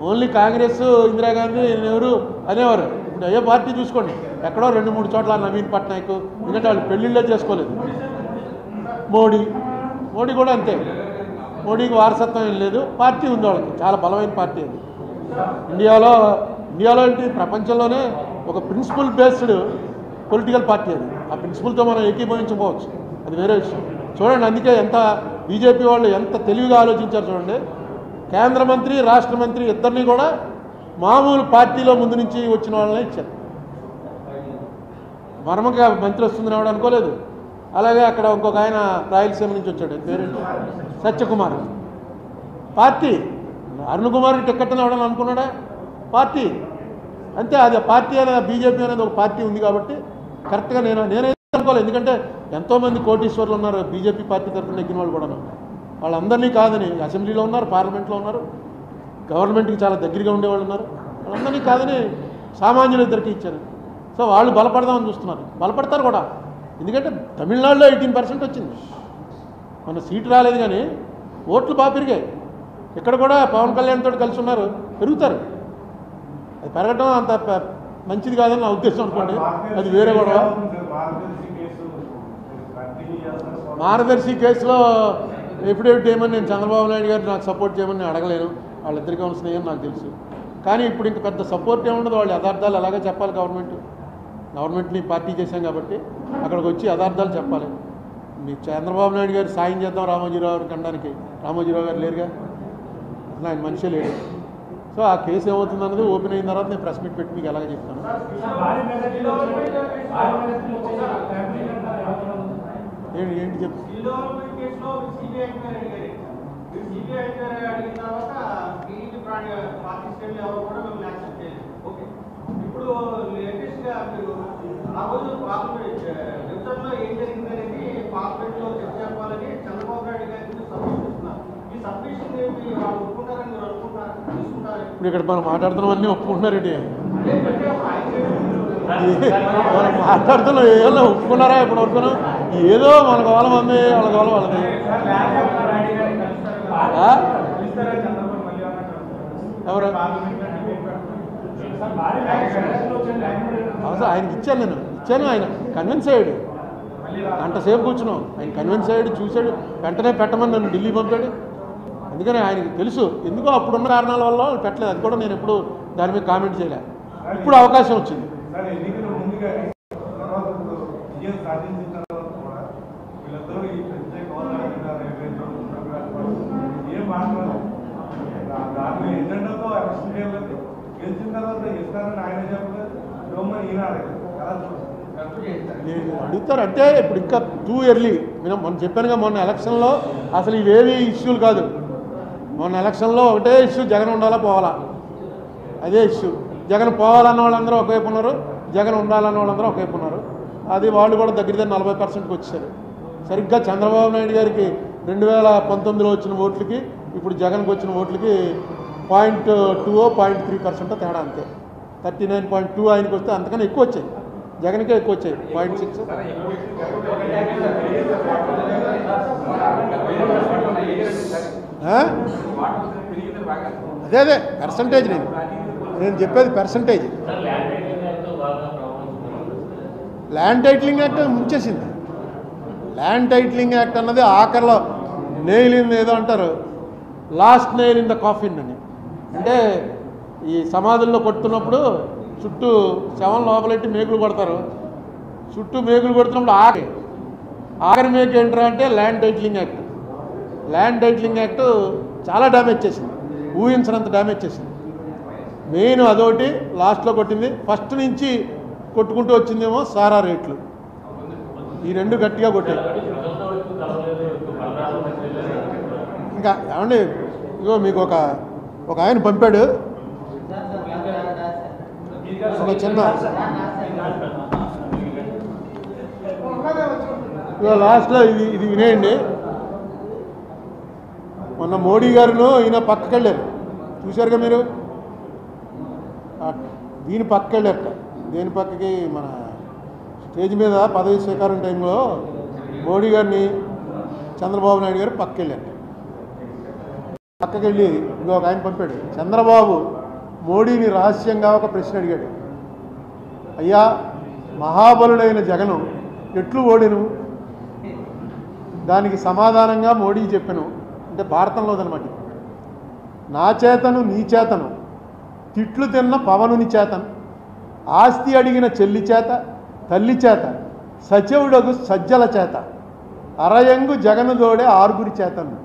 ఓన్లీ కాంగ్రెస్, ఇందిరాగాంధీ, నెహ్రూ అనేవారు. ఇప్పుడు అయ్యే పార్టీ చూసుకోండి, ఎక్కడో 2-3 చోట్ల నవీన్ పట్నాయక్, ఎందుకంటే వాళ్ళు పెళ్ళిళ్ళే చేసుకోలేదు. మోడీ కూడా అంతే. మోడీకి వారసత్వం ఏం లేదు, పార్టీ ఉంది వాళ్ళకి, చాలా బలమైన పార్టీ అది. ఇండియాలో ఏంటి, ప్రపంచంలోనే ఒక ప్రిన్సిపల్ బేస్డ్ పొలిటికల్ పార్టీ అది. ఆ ప్రిన్సిపల్తో మనం ఏకీభవించకపోవచ్చు, అది వేరే విషయం. చూడండి, అందుకే ఎంత బీజేపీ వాళ్ళు ఎంత తెలివిగా ఆలోచించారు చూడండి. కేంద్ర మంత్రి, రాష్ట్ర మంత్రి ఇద్దరిని కూడా మామూలు పార్టీలో ముందు నుంచి వచ్చిన వాళ్ళనే ఇచ్చారు. మర్మగా మంత్రి వస్తుందని ఎవడు అనుకోలేదు. అలాగే అక్కడ ఇంకొక ఆయన రాయలసీమ నుంచి వచ్చాడు, పేరేంటి, సత్యకుమార్. పార్టీ అరుణ్ కుమార్కి టికెట్ అని ఎవడని అనుకున్నాడా? పార్టీ అంతే. అది పార్టీ అనేది బీజేపీ అనేది ఒక పార్టీ ఉంది కాబట్టి కరెక్ట్గా నేనైతే అనుకోలేదు. ఎందుకంటే ఎంతోమంది కోటీశ్వర్లు ఉన్నారు బీజేపీ పార్టీ తరఫున నెగ్గిన వాళ్ళు కూడా. వాళ్ళందరినీ కాదని అసెంబ్లీలో ఉన్నారు, పార్లమెంట్లో ఉన్నారు, గవర్నమెంట్కి చాలా దగ్గరగా ఉండేవాళ్ళు ఉన్నారు. వాళ్ళందరినీ కాదని సామాన్యులు ఇద్దరికి ఇచ్చారు. సో వాళ్ళు బలపడదామని చూస్తున్నారు, బలపడతారు కూడా. ఎందుకంటే తమిళనాడులో 18% వచ్చింది, మన సీటు రాలేదు కానీ ఓట్లు బాగా పెరిగాయి. ఇక్కడ కూడా పవన్ కళ్యాణ్ తోటి కలిసి ఉన్నారు, పెరుగుతారు. అది పెరగడం అంత మంచిది కాదని నా ఉద్దేశం అనుకోండి, అది వేరే గొడవ. మార్గదర్శి కేసులో ఎఫిడేవిట్ చేయమని నేను చంద్రబాబు నాయుడు గారు నాకు సపోర్ట్ చేయమని నేను అడగలేను. వాళ్ళిద్దరికీ ఉన్న స్నేహం నాకు తెలుసు. కానీ ఇప్పుడు ఇంక పెద్ద సపోర్ట్ ఏముండదు. వాళ్ళు యథార్థాలు ఎలాగే చెప్పాలి. గవర్నమెంట్ని పార్టీ చేశాం కాబట్టి అక్కడికి వచ్చి యథార్థాలు చెప్పాలి. మీ చంద్రబాబు నాయుడు గారు సాయం చేద్దాం రామోజీరావు గారికి అనడానికి రామోజీరావు గారు లేరుగా, అసలు ఆయన మనిషే లేడు. సో ఆ కేసు ఏమవుతుంది అన్నది ఓపెన్ అయిన తర్వాత నేను ప్రెస్ మీట్ పెట్టి మీకు ఎలాగ చెప్తాను. ఏంటి చెప్పు. ఇప్పుడు ఇక్కడ మనం మాట్లాడుతున్నవన్నీ ఒప్పుకుంటున్నారేంటి? మనం మాట్లాడుతున్నాం ఏమన్నా ఒప్పుకున్నారా ఇప్పుడు వరకు? ఏదో మన గోళ మంది వాళ్ళ గోళ వాళ్ళది. ఎవరు అవసరం ఆయనకి ఇచ్చాను. ఆయన కన్విన్స్ అయ్యాడు. గంట సేపు కూర్చున్నాం, ఆయన కన్విన్స్ అయ్యాడు, చూశాడు, వెంటనే పెట్టమని నన్ను ఢిల్లీ పంపాడు. అందుకని ఆయనకి తెలుసు ఎందుకో అప్పుడున్న కారణాల వల్ల వాళ్ళు పెట్టలేదు. అది కూడా నేను ఎప్పుడు దాని మీద కామెంట్ చేయలే. ఇప్పుడు అవకాశం వచ్చింది. అడుగుతారు అంటే ఇప్పుడు ఇంకా టూ ఎర్లీ. మనం చెప్పానుగా మొన్న ఎలక్షన్లో అసలు ఇవేవి ఇష్యూలు కాదు. మొన్న ఎలక్షన్లో ఒకటే ఇష్యూ, జగన్ ఉండాలా పోవాలా, అదే ఇష్యూ. జగన్ పోవాలన్న వాళ్ళందరూ ఒకవైపు ఉన్నారు, జగన్ ఉండాలన్న వాళ్ళందరూ ఒకవైపు ఉన్నారు. అది వాళ్ళు కూడా దగ్గర 40%కి వచ్చారు. సరిగ్గా చంద్రబాబు నాయుడు గారికి 2019లో వచ్చిన ఓట్లకి ఇప్పుడు జగన్కి వచ్చిన ఓట్లకి 0.3% తేడా, అంతే. 39.2 ఆయనకి వస్తే అంతకన్నా ఎక్కువ వచ్చాయి, జగన్కే ఎక్కువ వచ్చాయి 0.6. అదే పర్సంటేజ్ నేను చెప్పేది పర్సంటేజ్. ల్యాండ్ టైటిలింగ్ యాక్ట్ ముంచేసింది. ల్యాండ్ టైటిలింగ్ యాక్ట్ అన్నది ఆఖరిలో నెయిల్ ఇన్ ఏదో అంటారు, last nail in the coffin అని. అంటే ఈ సమాధుల్లో కొడుతున్నప్పుడు చుట్టూ శవం లోపలెట్టి మేకులు కొడతారు. చుట్టూ మేకులు కొడుతున్నప్పుడు ఆఖరి మేకు ఏంట్రా అంటే land titling act. Land titling act చాలా డ్యామేజ్ చేసింది, ఊహించినంత డ్యామేజ్ చేసింది. మెయిన్ అదొకటి లాస్ట్లో కొట్టింది. ఫస్ట్ నుంచి కొట్టుకుంటూ వచ్చిందేమో సారా రేట్లు, ఈ రెండు గట్టిగా కొట్టాయి. ఇంకా ఏమండి, ఇగో మీకు ఒక ఆయన పంపాడు ఒక చిన్న, ఇగో లాస్ట్లో ఇది వినేయండి. మొన్న మోడీ గారును ఈయన పక్కకి వెళ్ళారు, చూశారుగా మీరు. దీని పక్కకి వెళ్ళారట. దేని పక్కకి? మన స్టేజ్ మీద పదవి స్వీకారం టైంలో మోడీ గారిని చంద్రబాబు నాయుడు గారు పక్కకి వెళ్ళారు. పక్కకి వెళ్ళి ఇంకొక ఆయన పంపాడు. చంద్రబాబు మోడీని రహస్యంగా ఒక ప్రశ్న అడిగాడు. అయ్యా, మహాబలుడైన జగను ఎట్లు ఓడెను? దానికి సమాధానంగా మోడీ చెప్పాను, అంటే భారతంలోదనమాట. నా చేతను నీ చేతను, తిట్లు తిన్న పవనుని చేతను, ఆస్తి అడిగిన చెల్లి చేత, తల్లి చేత, సచివుడగు సజ్జల చేత, అరయంగు జగను దోడే ఆరుగురి చేతను.